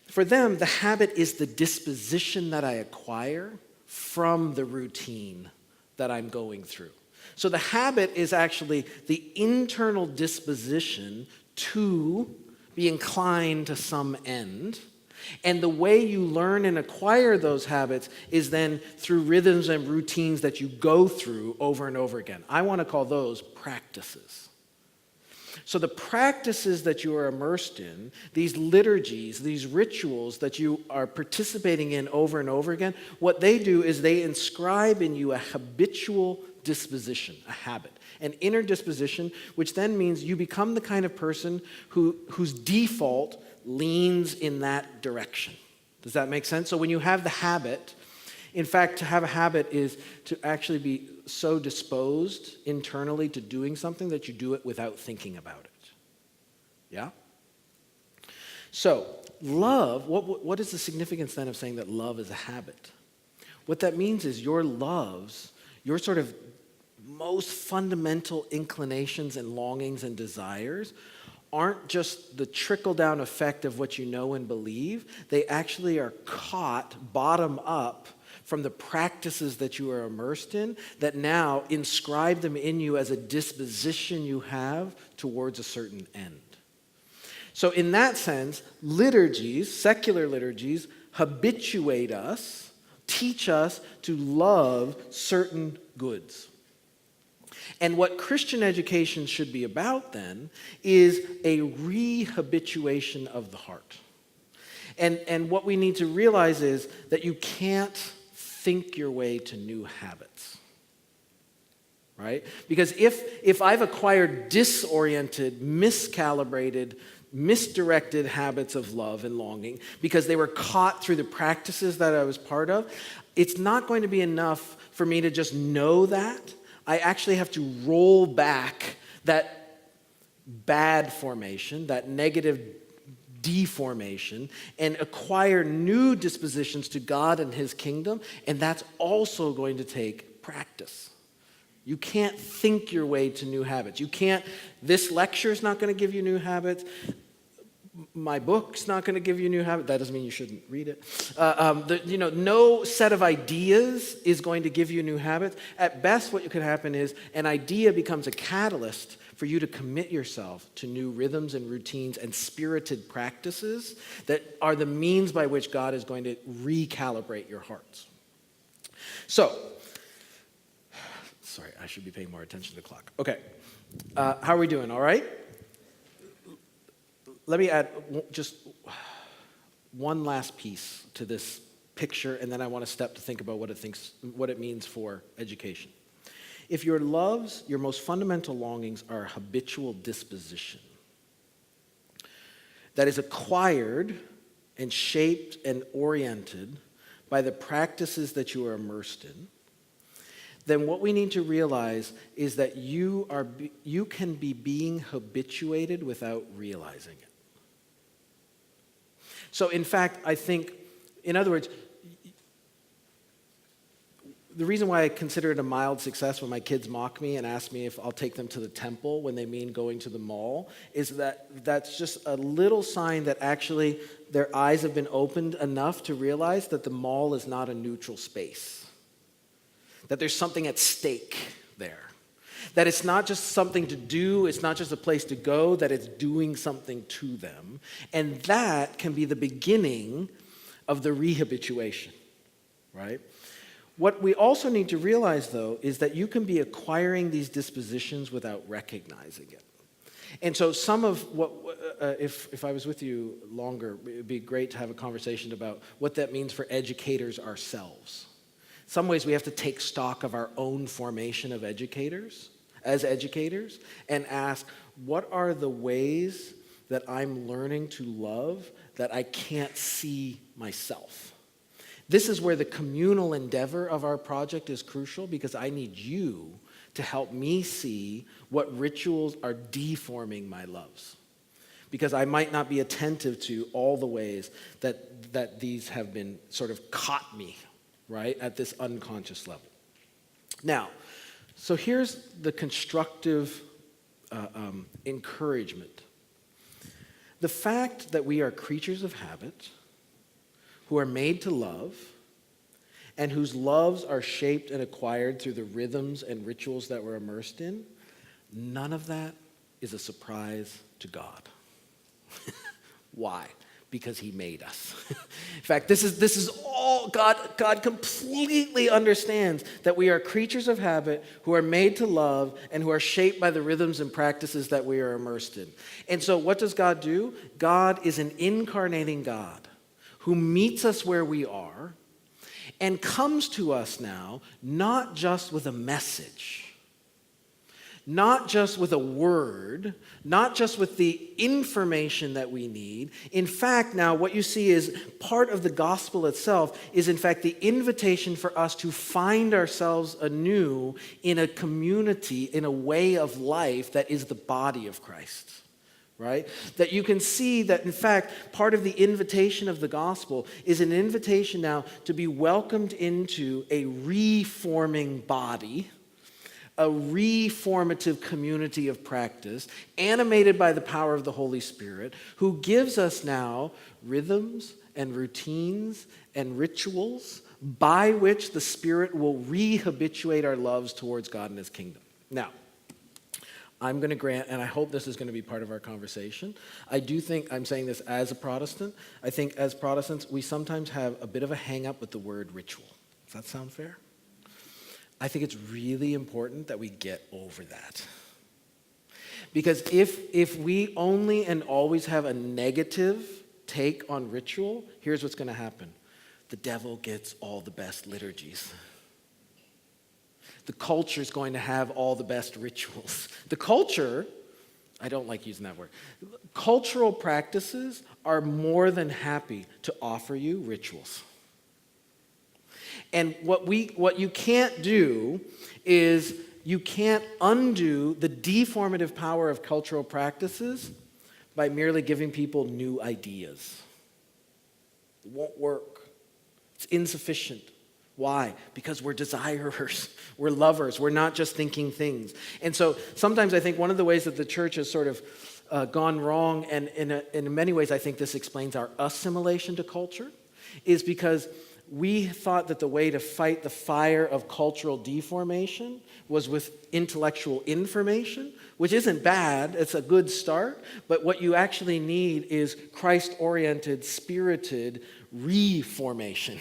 For them, the habit is the disposition that I acquire from the routine that I'm going through. So the habit is actually the internal disposition to be inclined to some end. And the way you learn and acquire those habits is then through rhythms and routines that you go through over and over again. I want to call those practices. So the practices that you are immersed in, these liturgies, these rituals that you are participating in over and over again, what they do is they inscribe in you a habitual disposition, a habit, an inner disposition, which then means you become the kind of person whose default leans in that direction. Does that make sense? So when you have the habit, in fact, to have a habit is to actually be so disposed internally to doing something that you do it without thinking about it. Yeah? So, love, what is the significance then of saying that love is a habit? What that means is your loves, your sort of most fundamental inclinations and longings and desires aren't just the trickle-down effect of what you know and believe. They actually are caught bottom up from the practices that you are immersed in that now inscribe them in you as a disposition you have towards a certain end. So in that sense, liturgies, secular liturgies, habituate us, teach us to love certain goods. And what Christian education should be about then is a rehabituation of the heart. And what we need to realize is that you can't think your way to new habits. Right? Because if I've acquired disoriented, miscalibrated, misdirected habits of love and longing because they were caught through the practices that I was part of, it's not going to be enough for me to just know that. I actually have to roll back that bad formation, that negative deformation and acquire new dispositions to God and his kingdom, and that's also going to take practice. You can't think your way to new habits. This lecture is not going to give you new habits. My book's not going to give you new habits. That doesn't mean you shouldn't read it. No set of ideas is going to give you new habits. At best, what could happen is an idea becomes a catalyst for you to commit yourself to new rhythms and routines and spirited practices that are the means by which God is going to recalibrate your hearts. So, sorry, I should be paying more attention to the clock. Okay, how are we doing, all right? Let me add just one last piece to this picture, and then I want to step to think about what it means for education. If your loves, your most fundamental longings are habitual disposition that is acquired and shaped and oriented by the practices that you are immersed in, then what we need to realize is that you can be being habituated without realizing it. So in fact, I think, in other words, the reason why I consider it a mild success when my kids mock me and ask me if I'll take them to the temple when they mean going to the mall is that that's just a little sign that actually their eyes have been opened enough to realize that the mall is not a neutral space, that there's something at stake there, that it's not just something to do, it's not just a place to go, that it's doing something to them. And that can be the beginning of the rehabituation, right? What we also need to realize, though, is that you can be acquiring these dispositions without recognizing it. And so some of what, if I was with you longer, it would be great to have a conversation about what that means for educators ourselves. In some ways, we have to take stock of our own formation of educators, as educators, and ask, what are the ways that I'm learning to love that I can't see myself? This is where the communal endeavor of our project is crucial, because I need you to help me see what rituals are deforming my loves. Because I might not be attentive to all the ways that these have been sort of caught me, right, at this unconscious level. Now, so here's the constructive encouragement. The fact that we are creatures of habit, who are made to love, and whose loves are shaped and acquired through the rhythms and rituals that we're immersed in, none of that is a surprise to God. Why? Because he made us. In fact, this is all God completely understands that we are creatures of habit who are made to love and who are shaped by the rhythms and practices that we are immersed in. And so what does God do? God is an incarnating God who meets us where we are and comes to us now not just with a message, not just with a word, not just with the information that we need. In fact, now what you see is part of the gospel itself is in fact the invitation for us to find ourselves anew in a community, in a way of life that is the body of Christ. Right? That you can see that, in fact, part of the invitation of the gospel is an invitation now to be welcomed into a reforming body, a reformative community of practice, animated by the power of the Holy Spirit, who gives us now rhythms and routines and rituals by which the Spirit will rehabituate our loves towards God and his kingdom. Now, I'm going to grant, and I hope this is going to be part of our conversation, I do think, I'm saying this as a Protestant, I think as Protestants, we sometimes have a bit of a hang-up with the word ritual. Does that sound fair? I think it's really important that we get over that. Because if we only and always have a negative take on ritual, here's what's going to happen. The devil gets all the best liturgies. The culture is going to have all the best rituals. The culture, I don't like using that word, cultural practices are more than happy to offer you rituals. And what you can't do is you can't undo the deformative power of cultural practices by merely giving people new ideas. It won't work. It's insufficient. Why? Because we're desirers, we're lovers, we're not just thinking things. And so sometimes I think one of the ways that the church has sort of gone wrong, and in many ways I think this explains our assimilation to culture, is because we thought that the way to fight the fire of cultural deformation was with intellectual information, which isn't bad, it's a good start, but what you actually need is Christ-oriented, spirited reformation,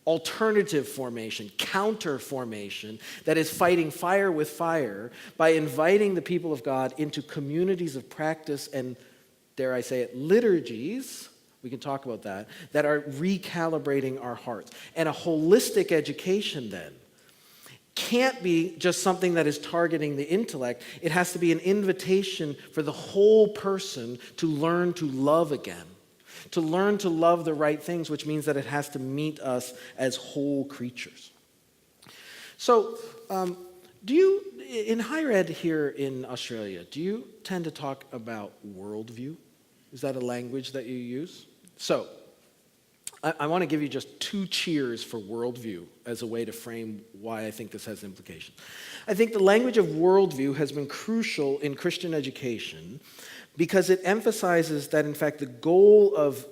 alternative formation, counter formation that is fighting fire with fire by inviting the people of God into communities of practice and, dare I say it, liturgies. We can talk about that are recalibrating our hearts. And a holistic education then can't be just something that is targeting the intellect. It has to be an invitation for the whole person to learn to love again, to learn to love the right things, which means that it has to meet us as whole creatures. So, do you, in higher ed here in Australia, do you tend to talk about worldview? Is that a language that you use? So, I want to give you just 2 cheers for worldview as a way to frame why I think this has implications. I think the language of worldview has been crucial in Christian education because it emphasizes that, in fact, the goal of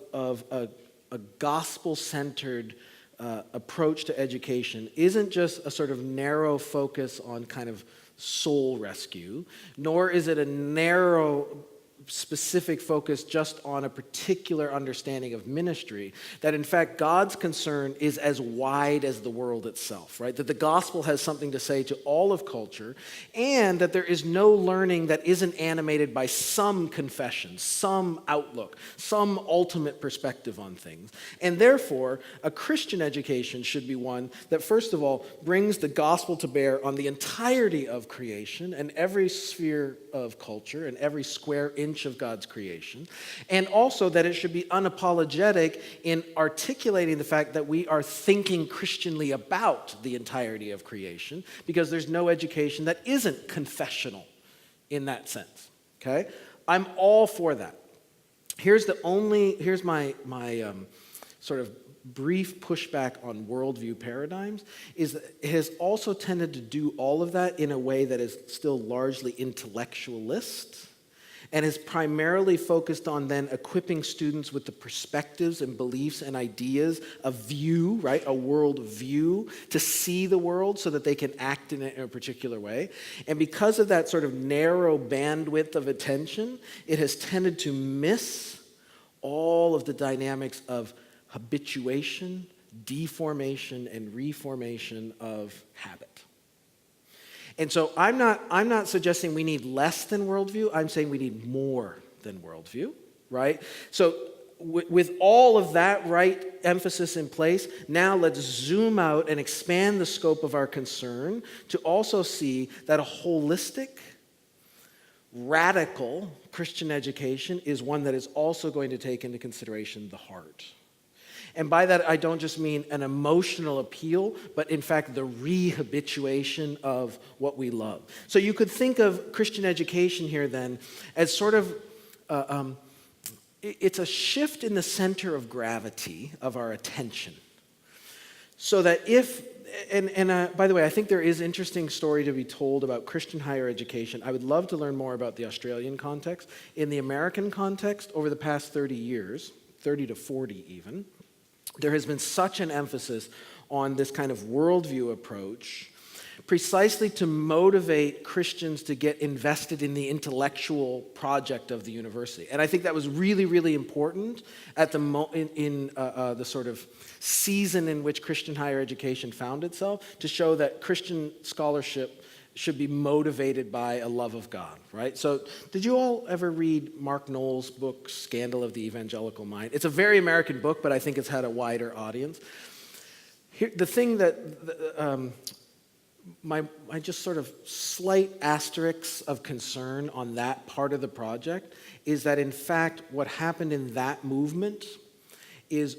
a gospel-centered approach to education isn't just a sort of narrow focus on kind of soul rescue, nor is it a narrow specific focus just on a particular understanding of ministry, that in fact God's concern is as wide as the world itself, right? That the gospel has something to say to all of culture, and that there is no learning that isn't animated by some confession, some outlook, some ultimate perspective on things. And therefore, a Christian education should be one that, first of all, brings the gospel to bear on the entirety of creation and every sphere of culture and every square inch of God's creation, and also that it should be unapologetic in articulating the fact that we are thinking Christianly about the entirety of creation, because there's no education that isn't confessional in that sense. Okay? I'm all for that. Here's my sort of brief pushback on worldview paradigms, is that it has also tended to do all of that in a way that is still largely intellectualist, and is primarily focused on then equipping students with the perspectives and beliefs and ideas, a view, right, a world view, to see the world so that they can act in it in a particular way. And because of that sort of narrow bandwidth of attention, it has tended to miss all of the dynamics of habituation, deformation, and reformation of habit. And so I'm not suggesting we need less than worldview. I'm saying we need more than worldview, right? So with all of that right emphasis in place, now let's zoom out and expand the scope of our concern to also see that a holistic, radical Christian education is one that is also going to take into consideration the heart. And by that, I don't just mean an emotional appeal, but in fact, the rehabituation of what we love. So you could think of Christian education here then as sort of, it's a shift in the center of gravity of our attention. So that by the way, I think there is interesting story to be told about Christian higher education. I would love to learn more about the Australian context. In the American context, over the past 30 years, 30 to 40 even, there has been such an emphasis on this kind of worldview approach precisely to motivate Christians to get invested in the intellectual project of the university. And I think that was really, really important at the sort of season in which Christian higher education found itself, to show that Christian scholarship should be motivated by a love of God, right? So did you all ever read Mark Noll's book, Scandal of the Evangelical Mind? It's a very American book, but I think it's had a wider audience. Here, the thing that, my just sort of slight asterisks of concern on that part of the project is that, in fact, what happened in that movement is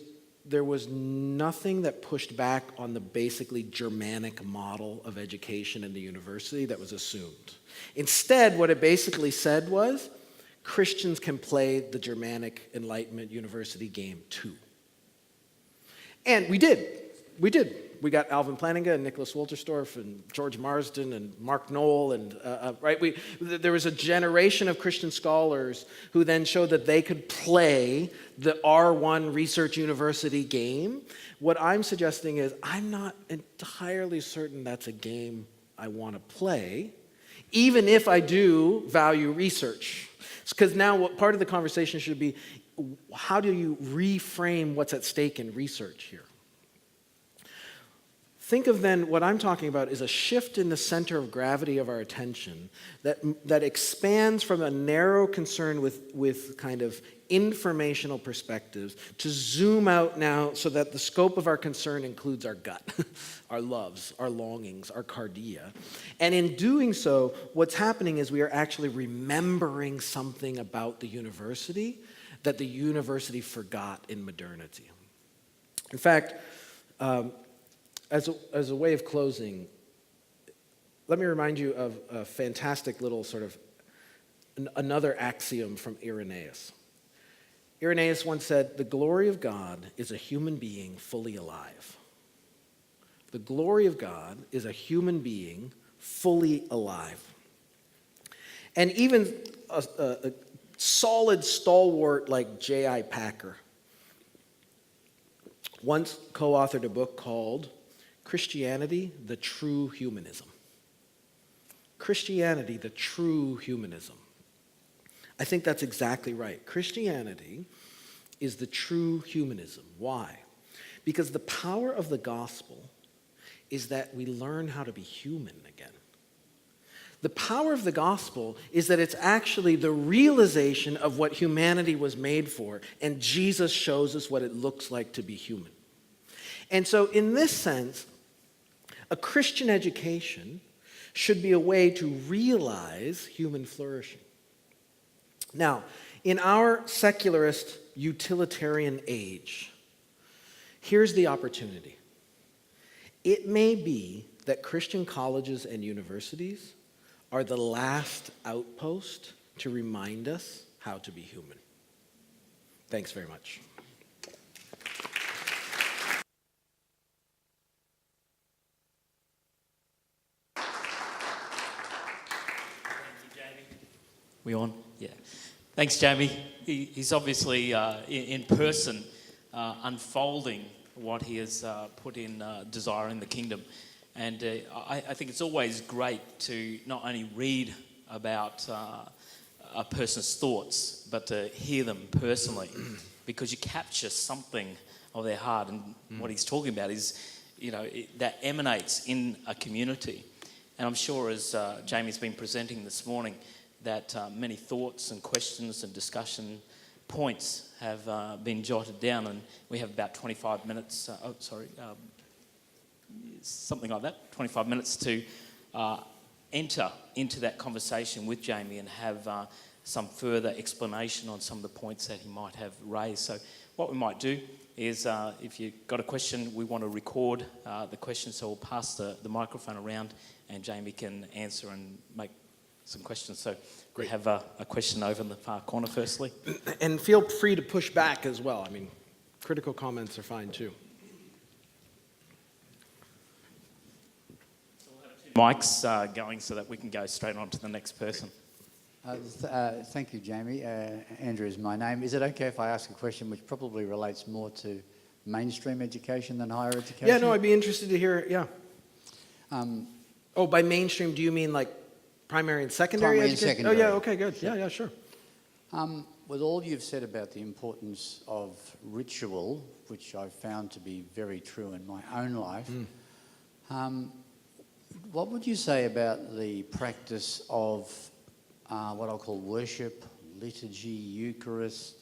there was nothing that pushed back on the basically Germanic model of education in the university that was assumed. Instead, what it basically said was, Christians can play the Germanic Enlightenment University game too. And we did. We did. We got Alvin Plantinga and Nicholas Wolterstorff and George Marsden and Mark Knoll and right. There was a generation of Christian scholars who then showed that they could play the R1 Research University game. What I'm suggesting is I'm not entirely certain that's a game I want to play, even if I do value research. Because now what part of the conversation should be, how do you reframe what's at stake in research here? Think of then what I'm talking about is a shift in the center of gravity of our attention that expands from a narrow concern with kind of informational perspectives to zoom out now so that the scope of our concern includes our gut, our loves, our longings, our cardia. And in doing so, what's happening is we are actually remembering something about the university that the university forgot in modernity. In fact, as a way of closing, let me remind you of a fantastic little sort of another axiom from Irenaeus. Irenaeus once said, "The glory of God is a human being fully alive." The glory of God is a human being fully alive. And even a solid stalwart like J.I. Packer once co-authored a book called Christianity, the True Humanism. Christianity, the True Humanism. I think that's exactly right. Christianity is the true humanism. Why? Because the power of the gospel is that we learn how to be human again. The power of the gospel is that it's actually the realization of what humanity was made for, and Jesus shows us what it looks like to be human. And so in this sense, a Christian education should be a way to realize human flourishing. Now, in our secularist utilitarian age, here's the opportunity. It may be that Christian colleges and universities are the last outpost to remind us how to be human. Thanks very much. We on? Yeah. Thanks, Jamie. He's obviously in person unfolding what he has put in Desiring the Kingdom. And I think it's always great to not only read about a person's thoughts, but to hear them personally, because you capture something of their heart. And what he's talking about is, that emanates in a community. And I'm sure as Jamie's been presenting this morning, that many thoughts and questions and discussion points have been jotted down, and we have about 25 minutes, something like that, 25 minutes to enter into that conversation with Jamie and have some further explanation on some of the points that he might have raised. So what we might do is, if you've got a question, we want to record the question, so we'll pass the microphone around and Jamie can answer and make some questions. So we have a question over in the far corner firstly. And feel free to push back as well. I mean, critical comments are fine too. So we'll have 2 mics going so that we can go straight on to the next person. Thank you, Jamie. Andrew is my name. Is it okay if I ask a question which probably relates more to mainstream education than higher education? Yeah, no, I'd be interested to hear, yeah. By mainstream, do you mean like primary and secondary Primary and education? secondary. Oh, yeah, okay, good. Yeah, sure. With all you've said about the importance of ritual, which I've found to be very true in my own life, what would you say about the practice of what I'll call worship, liturgy, Eucharist,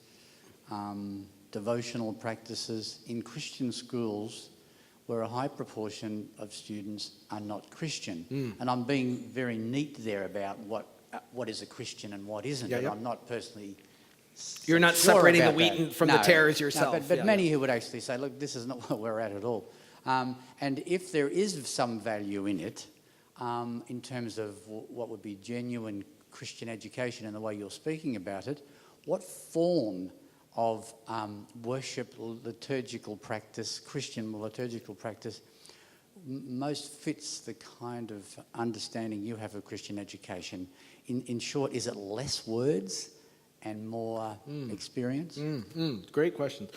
devotional practices in Christian schools where a high proportion of students are not Christian? And I'm being very neat there about what is a Christian and what isn't. Yeah. I'm not personally You're not sure separating the about wheat that. from the tares yourself. But many who would actually say, look, this is not where we're at all. And if there is some value in it, in terms of what would be genuine Christian education and the way you're speaking about it, what form of worship, liturgical practice, Christian liturgical practice, most fits the kind of understanding you have of Christian education? In short, is it less words and more experience? Great question.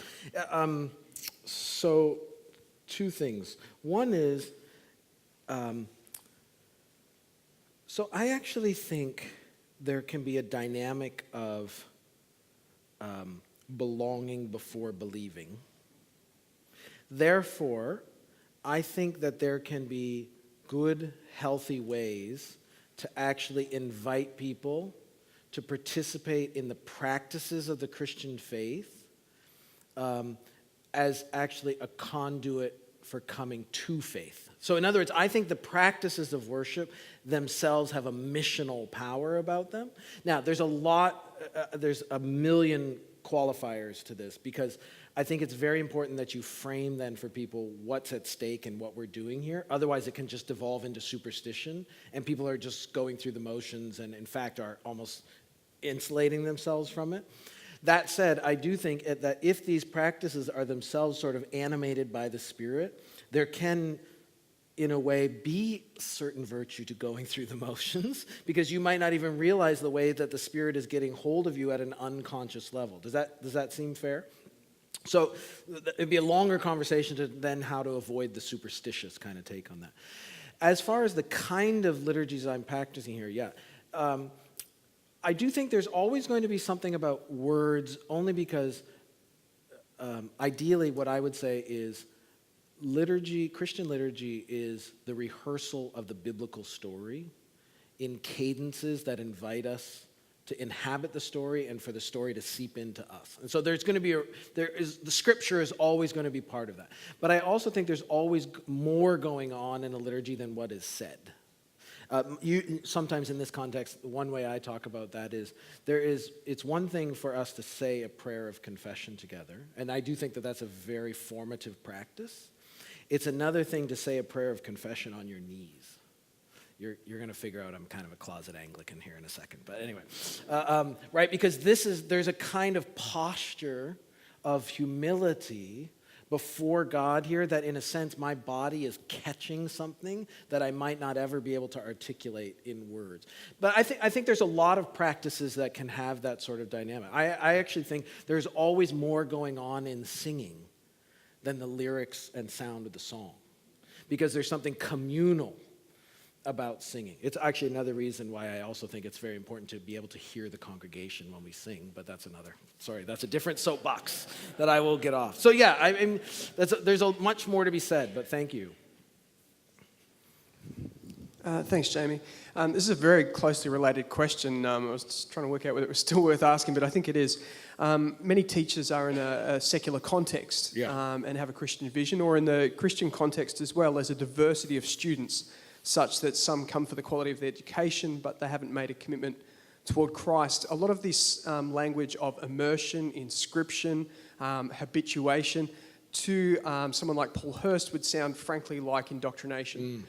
So, two things. One is, so I actually think there can be a dynamic of belonging before believing. Therefore, I think that there can be good, healthy ways to actually invite people to participate in the practices of the Christian faith as actually a conduit for coming to faith. So in other words, I think the practices of worship themselves have a missional power about them. Now, there's a million qualifiers to this, because I think it's very important that you frame then for people what's at stake and what we're doing here. Otherwise, it can just devolve into superstition, and people are just going through the motions and, in fact, are almost insulating themselves from it. That said, I do think that if these practices are themselves sort of animated by the Spirit, there can, in a way, be certain virtue to going through the motions, because you might not even realize the way that the Spirit is getting hold of you at an unconscious level. Does that seem fair? So it'd be a longer conversation to then how to avoid the superstitious kind of take on that. As far as the kind of liturgies I'm practicing here, I do think there's always going to be something about words, only because ideally what I would say is liturgy, Christian liturgy, is the rehearsal of the biblical story in cadences that invite us to inhabit the story and for the story to seep into us. And so there's going to be the scripture is always going to be part of that. But I also think there's always more going on in a liturgy than what is said. Sometimes in this context, one way I talk about that is it's one thing for us to say a prayer of confession together, and I do think that that's a very formative practice. It's another thing to say a prayer of confession on your knees. You're going to figure out I'm kind of a closet Anglican here in a second, but anyway, right? Because there's a kind of posture of humility before God here that, in a sense, my body is catching something that I might not ever be able to articulate in words. But I think there's a lot of practices that can have that sort of dynamic. I actually think there's always more going on in singing than the lyrics and sound of the song, because there's something communal about singing. It's actually another reason why I also think it's very important to be able to hear the congregation when we sing, but that's a different soapbox that I will get off. So yeah, there's much more to be said, but thank you. Thanks, Jamie. This is a very closely related question. I was just trying to work out whether it was still worth asking, but I think it is. Many teachers are in a secular context and have a Christian vision, or in the Christian context as well, there's a diversity of students, such that some come for the quality of their education, but they haven't made a commitment toward Christ. A lot of this language of immersion, inscription, habituation, to someone like Paul Hurst would sound frankly like indoctrination.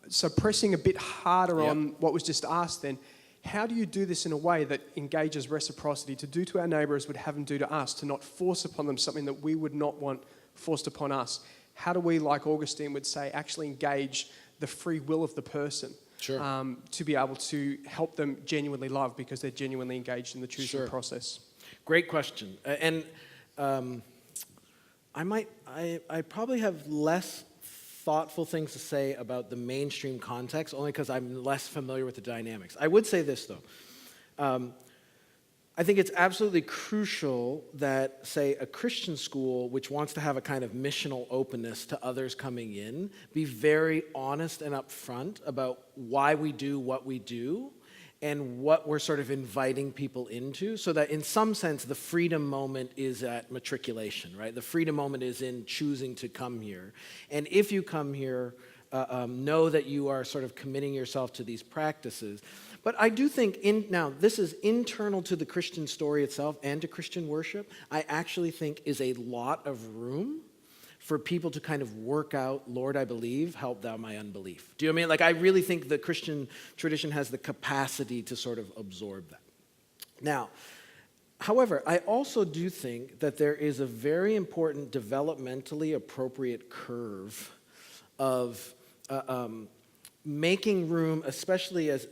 So pressing a bit harder on what was just asked then, how do you do this in a way that engages reciprocity, to do to our neighbour as we'd have them do to us, to not force upon them something that we would not want forced upon us? How do we, like Augustine would say, actually engage the free will of the person to be able to help them genuinely love because they're genuinely engaged in the choosing process? Great question. And I probably have less thoughtful things to say about the mainstream context, only because I'm less familiar with the dynamics. I would say this, though. I think it's absolutely crucial that, say, a Christian school, which wants to have a kind of missional openness to others coming in, be very honest and upfront about why we do what we do and what we're sort of inviting people into, so that in some sense the freedom moment is at matriculation, right? The freedom moment is in choosing to come here. And if you come here, know that you are sort of committing yourself to these practices. But I do think, now this is internal to the Christian story itself and to Christian worship, I actually think is a lot of room for people to kind of work out, Lord, I believe, help thou my unbelief. Do you know what I mean? Like, I really think the Christian tradition has the capacity to sort of absorb that. Now, however, I also do think that there is a very important developmentally appropriate curve of making room, especially as,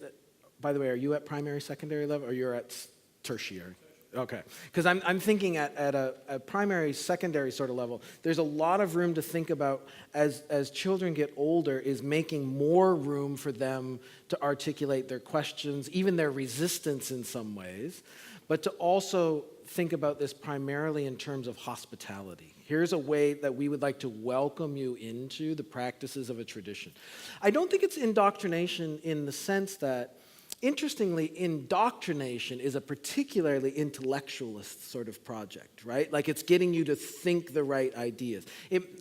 by the way, are you at primary, secondary level, or you're at tertiary? Okay, because I'm thinking at a primary, secondary sort of level, there's a lot of room to think about as children get older, is making more room for them to articulate their questions, even their resistance in some ways, but to also think about this primarily in terms of hospitality. Here's a way that we would like to welcome you into the practices of a tradition. I don't think it's indoctrination in the sense that, interestingly, indoctrination is a particularly intellectualist sort of project, right? Like, it's getting you to think the right ideas.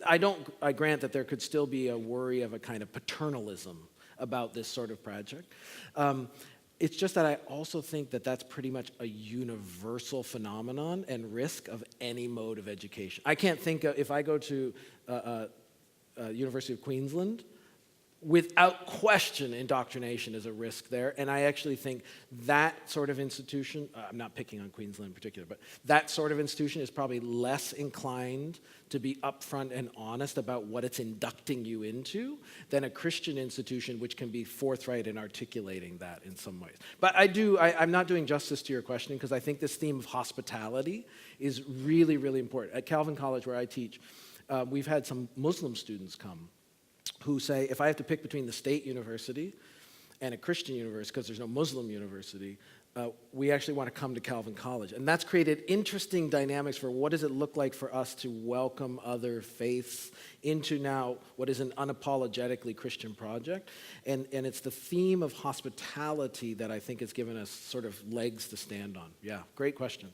I grant that there could still be a worry of a kind of paternalism about this sort of project. It's just that I also think that that's pretty much a universal phenomenon and risk of any mode of education. I can't think of, if I go to University of Queensland, without question, indoctrination is a risk there. And I actually think that sort of institution, I'm not picking on Queensland in particular, but that sort of institution is probably less inclined to be upfront and honest about what it's inducting you into than a Christian institution, which can be forthright in articulating that in some ways. But I'm not doing justice to your question, because I think this theme of hospitality is really, really important. At Calvin College, where I teach, we've had some Muslim students come who say, if I have to pick between the state university and a Christian university, because there's no Muslim university, we actually want to come to Calvin College. And that's created interesting dynamics for what does it look like for us to welcome other faiths into now what is an unapologetically Christian project. And it's the theme of hospitality that I think has given us sort of legs to stand on. Yeah, great question.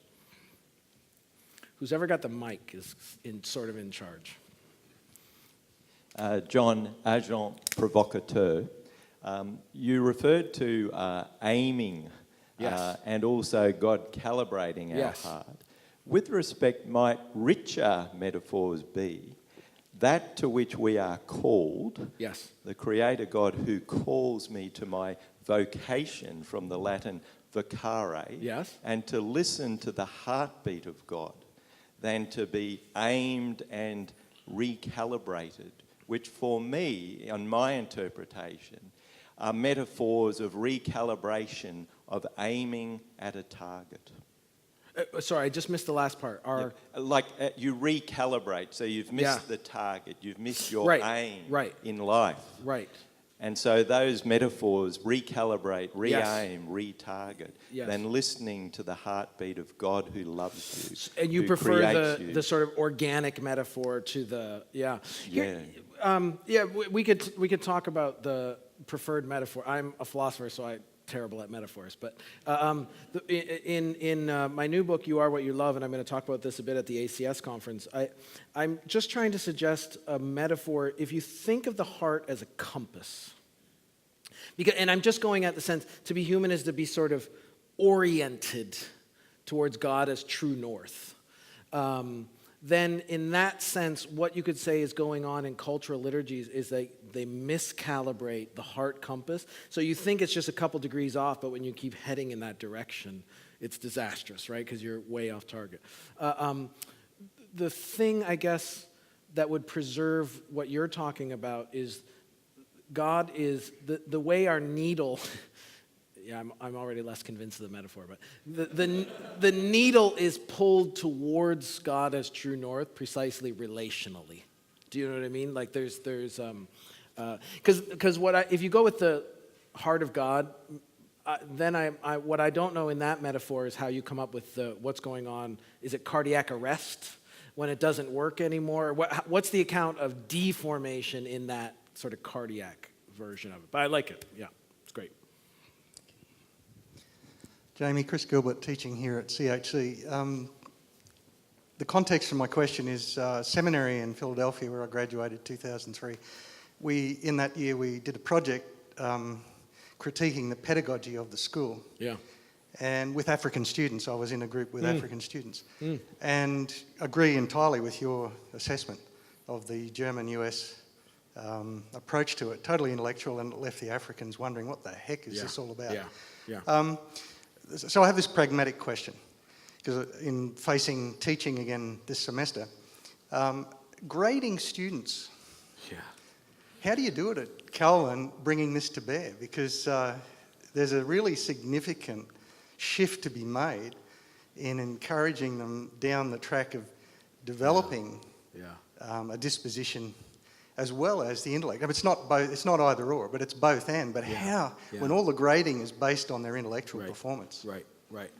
Who's ever got the mic is sort of in charge. John, agent provocateur, you referred to aiming, yes, and also God calibrating our yes, heart. With respect, might richer metaphors be that to which we are called, yes, the Creator God who calls me to my vocation, from the Latin vocare, yes, and to listen to the heartbeat of God, than to be aimed and recalibrated, which for me, on my interpretation, are metaphors of recalibration, of aiming at a target. Sorry, I just missed the last part. You recalibrate, so you've missed the target, you've missed your aim in life. Right. And so those metaphors, recalibrate, re-aim, retarget, yes, than listening to the heartbeat of God who loves you. And you who prefer creates the sort of organic metaphor to the, Yeah. We could talk about the preferred metaphor. I'm a philosopher, so I'm terrible at metaphors. But in my new book, You Are What You Love, and I'm going to talk about this a bit at the ACS conference, I'm just trying to suggest a metaphor. If you think of the heart as a compass, and I'm just going at the sense, to be human is to be sort of oriented towards God as true north. Then in that sense, what you could say is going on in cultural liturgies is they miscalibrate the heart compass. So you think it's just a couple degrees off, but when you keep heading in that direction, it's disastrous, right? Because you're way off target. The thing, I guess, that would preserve what you're talking about is God is the way our needle... Yeah, I'm already less convinced of the metaphor, but the needle is pulled towards God as true north precisely relationally. Do you know what I mean? Like there's because if you go with the heart of God, then what I don't know in that metaphor is how you come up with what's going on. Is it cardiac arrest when it doesn't work anymore? What's the account of deformation in that sort of cardiac version of it? But I like it. Yeah, it's great. Jamie, Chris Gilbert, teaching here at CHC. The context for my question is seminary in Philadelphia, where I graduated 2003. In that year, we did a project critiquing the pedagogy of the school. Yeah. And with African students, I was in a group with African students. And agree entirely with your assessment of the German-US approach to it, totally intellectual, and it left the Africans wondering, what the heck is this all about? So I have this pragmatic question, because in facing teaching again this semester, grading students, how do you do it at Calvin, bringing this to bear? Because there's a really significant shift to be made in encouraging them down the track of developing a disposition as well as the intellect. I mean, it's not either or, but it's both and. But how, when all the grading is based on their intellectual performance? Right.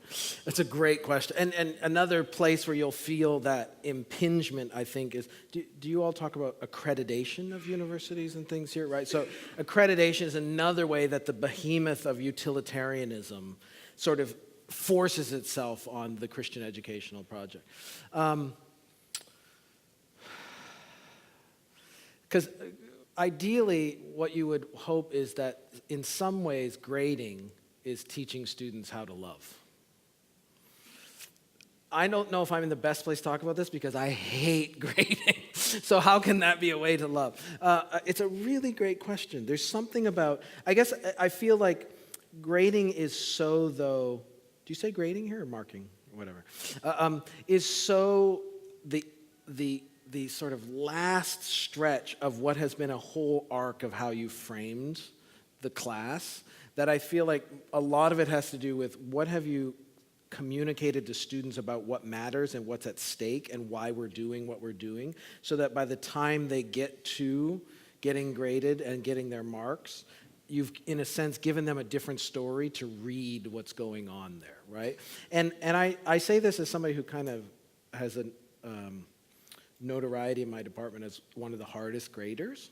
That's a great question. And another place where you'll feel that impingement, I think, is, do you all talk about accreditation of universities and things here, right? So accreditation is another way that the behemoth of utilitarianism sort of forces itself on the Christian educational project. Because ideally, what you would hope is that in some ways, grading is teaching students how to love. I don't know if I'm in the best place to talk about this because I hate grading. So how can that be a way to love? It's a really great question. There's something about, I guess I feel like grading is so, though, do you say grading here or marking? Whatever. Is so the sort of last stretch of what has been a whole arc of how you framed the class, that I feel like a lot of it has to do with what have you communicated to students about what matters and what's at stake and why we're doing what we're doing, so that by the time they get to getting graded and getting their marks, you've, in a sense, given them a different story to read what's going on there, right? And I say this as somebody who kind of has a notoriety in my department as one of the hardest graders,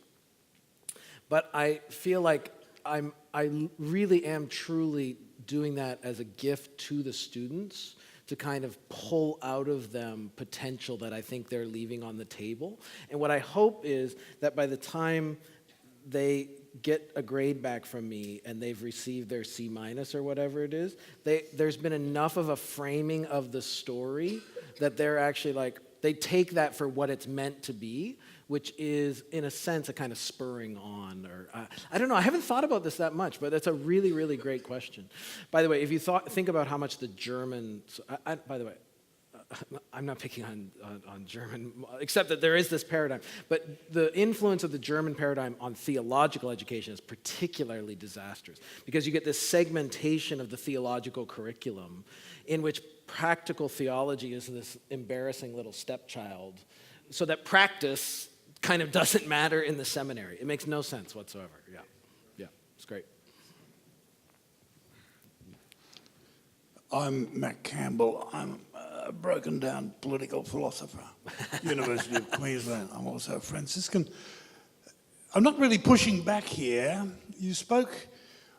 but I feel like I really am truly doing that as a gift to the students to kind of pull out of them potential that I think they're leaving on the table. And what I hope is that by the time they get a grade back from me and they've received their C- or whatever it is, there's been enough of a framing of the story that they're actually like, they take that for what it's meant to be, which is, in a sense, a kind of spurring on. Or I don't know, I haven't thought about this that much, but that's a really, really great question. By the way, if you think about how much the Germans, by the way, I'm not picking on German, except that there is this paradigm, but the influence of the German paradigm on theological education is particularly disastrous, because you get this segmentation of the theological curriculum in which practical theology is this embarrassing little stepchild, so that practice kind of doesn't matter in the seminary. It makes no sense whatsoever. Yeah, it's great. I'm Matt Campbell. I'm a broken down political philosopher, University of Queensland. I'm also a Franciscan. I'm not really pushing back here. You spoke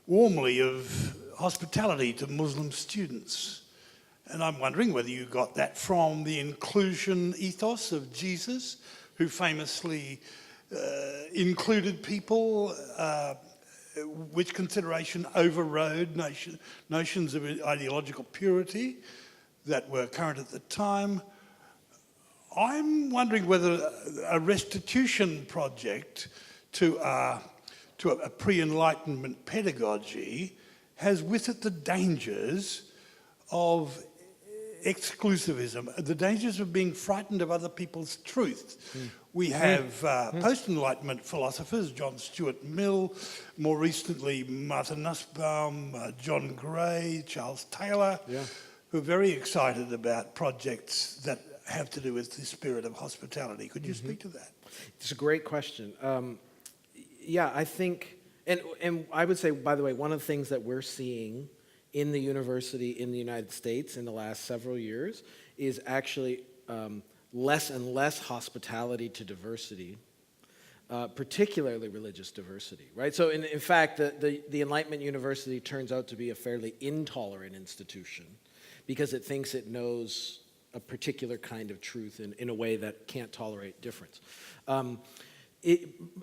warmly of hospitality to Muslim students. And I'm wondering whether you got that from the inclusion ethos of Jesus, who famously included people, which consideration overrode notions of ideological purity that were current at the time. I'm wondering whether a restitution project to a pre-Enlightenment pedagogy has with it the dangers of exclusivism, the dangers of being frightened of other people's truth. We have post-Enlightenment philosophers, John Stuart Mill, more recently Martha Nussbaum, John Gray, Charles Taylor, who are very excited about projects that have to do with the spirit of hospitality. Could you speak to that? It's a great question. I think, and I would say, by the way, one of the things that we're seeing in the university in the United States in the last several years is actually less and less hospitality to diversity, particularly religious diversity, right? So in fact, the Enlightenment University turns out to be a fairly intolerant institution because it thinks it knows a particular kind of truth in a way that can't tolerate difference.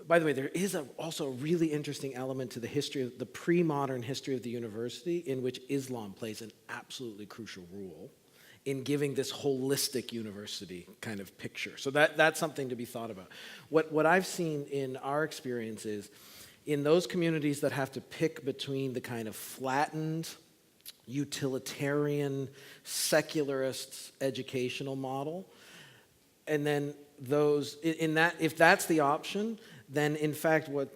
By the way, there is also a really interesting element to the history of the pre-modern history of the university in which Islam plays an absolutely crucial role in giving this holistic university kind of picture. So that's something to be thought about. What I've seen in our experience is in those communities that have to pick between the kind of flattened, utilitarian, secularist educational model, and then those, in that, if that's the option, then in fact what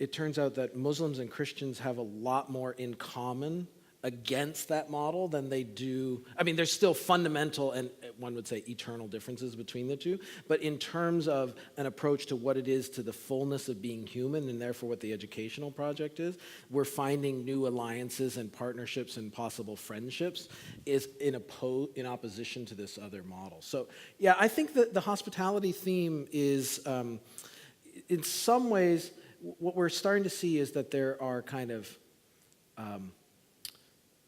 it turns out that Muslims and Christians have a lot more in common against that model than they do. I mean, there's still fundamental and one would say eternal differences between the two, but in terms of an approach to what it is to the fullness of being human and therefore what the educational project is, we're finding new alliances and partnerships and possible friendships is in opposition to this other model. So yeah, I think that the hospitality theme is in some ways what we're starting to see is that there are kind of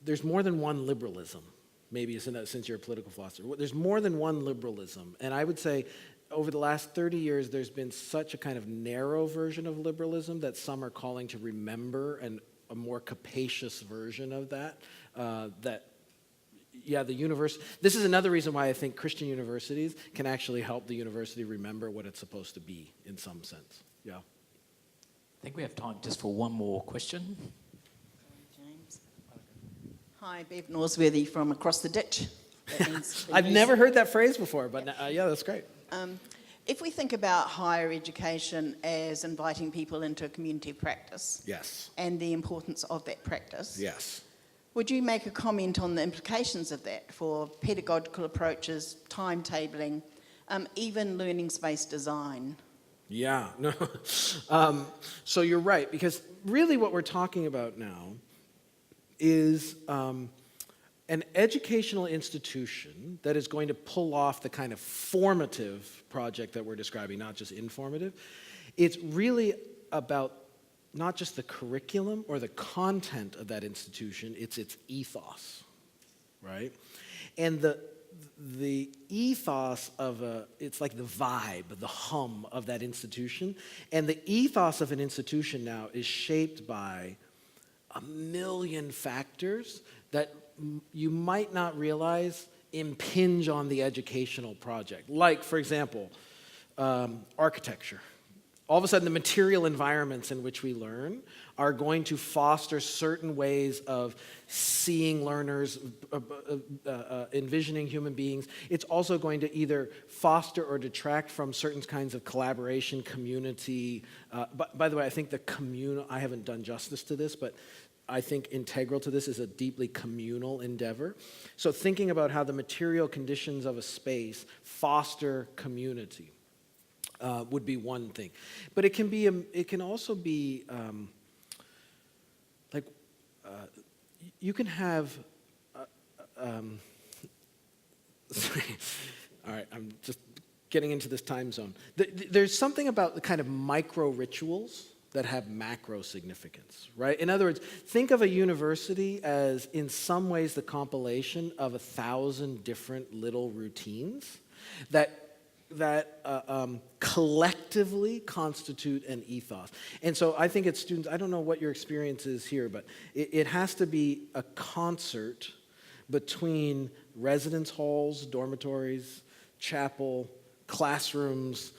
there's more than one liberalism, maybe since you're a political philosopher. There's more than one liberalism. And I would say over the last 30 years, there's been such a kind of narrow version of liberalism that some are calling to remember and a more capacious version of that. This is another reason why I think Christian universities can actually help the university remember what it's supposed to be in some sense. Yeah. I think we have time just for one more question. Hi, Bev Norsworthy from across the ditch. I've never heard that phrase before, but yeah, that's great. If we think about higher education as inviting people into a community of practice, Yes. and the importance of that practice, Yes. would you make a comment on the implications of that for pedagogical approaches, timetabling, even learning space design? Yeah, no. So you're right, because really what we're talking about now is an educational institution that is going to pull off the kind of formative project that we're describing, not just informative. It's really about not just the curriculum or the content of that institution, it's its ethos, right? And the ethos of it's like the vibe, the hum of that institution. And the ethos of an institution now is shaped by a million factors that you might not realize impinge on the educational project. Like, for example, architecture. All of a sudden, the material environments in which we learn are going to foster certain ways of seeing learners, envisioning human beings. It's also going to either foster or detract from certain kinds of collaboration, community. By the way, I think I haven't done justice to this, but I think integral to this is a deeply communal endeavor. So thinking about how the material conditions of a space foster community would be one thing. But it can also be you can have sorry. All right, I'm just getting into this time zone. There's something about the kind of micro rituals that have macro significance, right? In other words, think of a university as in some ways the compilation of 1,000 different little routines that collectively constitute an ethos. And so I think it's students, I don't know what your experience is here, but it has to be a concert between residence halls, dormitories, chapel, classrooms,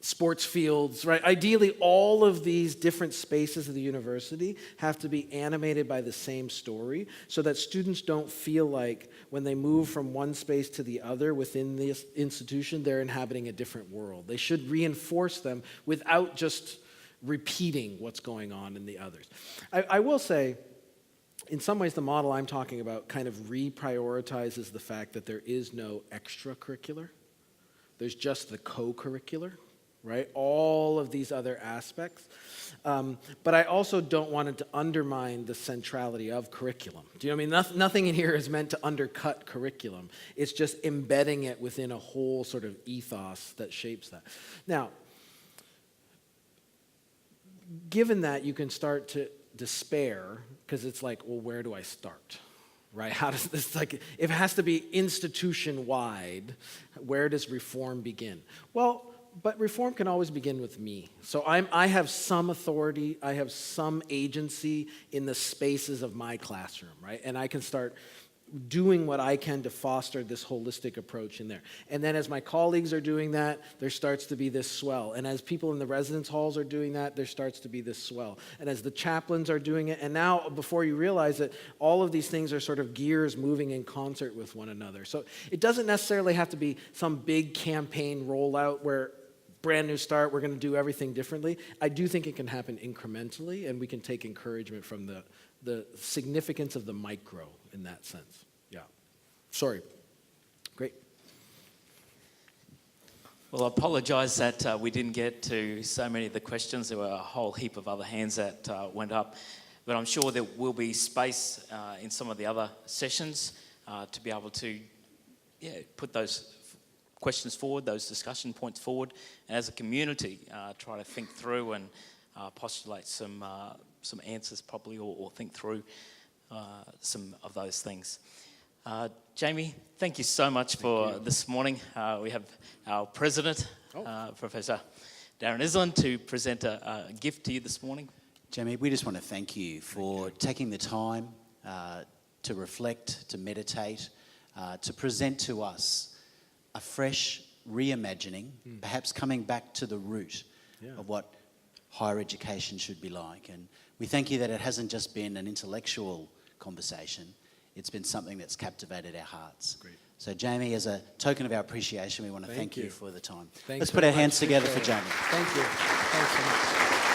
sports fields, right? Ideally, all of these different spaces of the university have to be animated by the same story so that students don't feel like when they move from one space to the other within this institution, they're inhabiting a different world. They should reinforce them without just repeating what's going on in the others. I will say, in some ways, the model I'm talking about kind of reprioritizes the fact that there is no extracurricular. There's just the co-curricular. Right? All of these other aspects. But I also don't want it to undermine the centrality of curriculum. Do you know what I mean? Nothing in here is meant to undercut curriculum. It's just embedding it within a whole sort of ethos that shapes that. Now, given that, you can start to despair, because it's like, well, where do I start? Right? How does this, if it has to be institution-wide, where does reform begin? Well, but reform can always begin with me. So I have some authority, I have some agency in the spaces of my classroom, right? And I can start doing what I can to foster this holistic approach in there. And then as my colleagues are doing that, there starts to be this swell. And as people in the residence halls are doing that, there starts to be this swell. And as the chaplains are doing it, and now before you realize it, all of these things are sort of gears moving in concert with one another. So it doesn't necessarily have to be some big campaign rollout where brand new start, we're going to do everything differently. I do think it can happen incrementally, and we can take encouragement from the significance of the micro in that sense. Yeah. Sorry. Great. Well, I apologise that we didn't get to so many of the questions. There were a whole heap of other hands that went up. But I'm sure there will be space in some of the other sessions to be able to put those questions forward, those discussion points forward, and as a community try to think through and postulate some answers properly, or think through some of those things. Jamie, thank you so much for this morning. We have our president, Professor Darren Island, to present a gift to you this morning. Jamie, we just want to thank you for taking the time to reflect, to meditate, to present to us a fresh reimagining, perhaps coming back to the root of what higher education should be like. And we thank you that it hasn't just been an intellectual conversation, it's been something that's captivated our hearts. Great. So Jamie, as a token of our appreciation, we want to thank you for the time. Thanks Let's so put our much. hands together for Appreciate Jamie. it. Thank you. Thanks so much.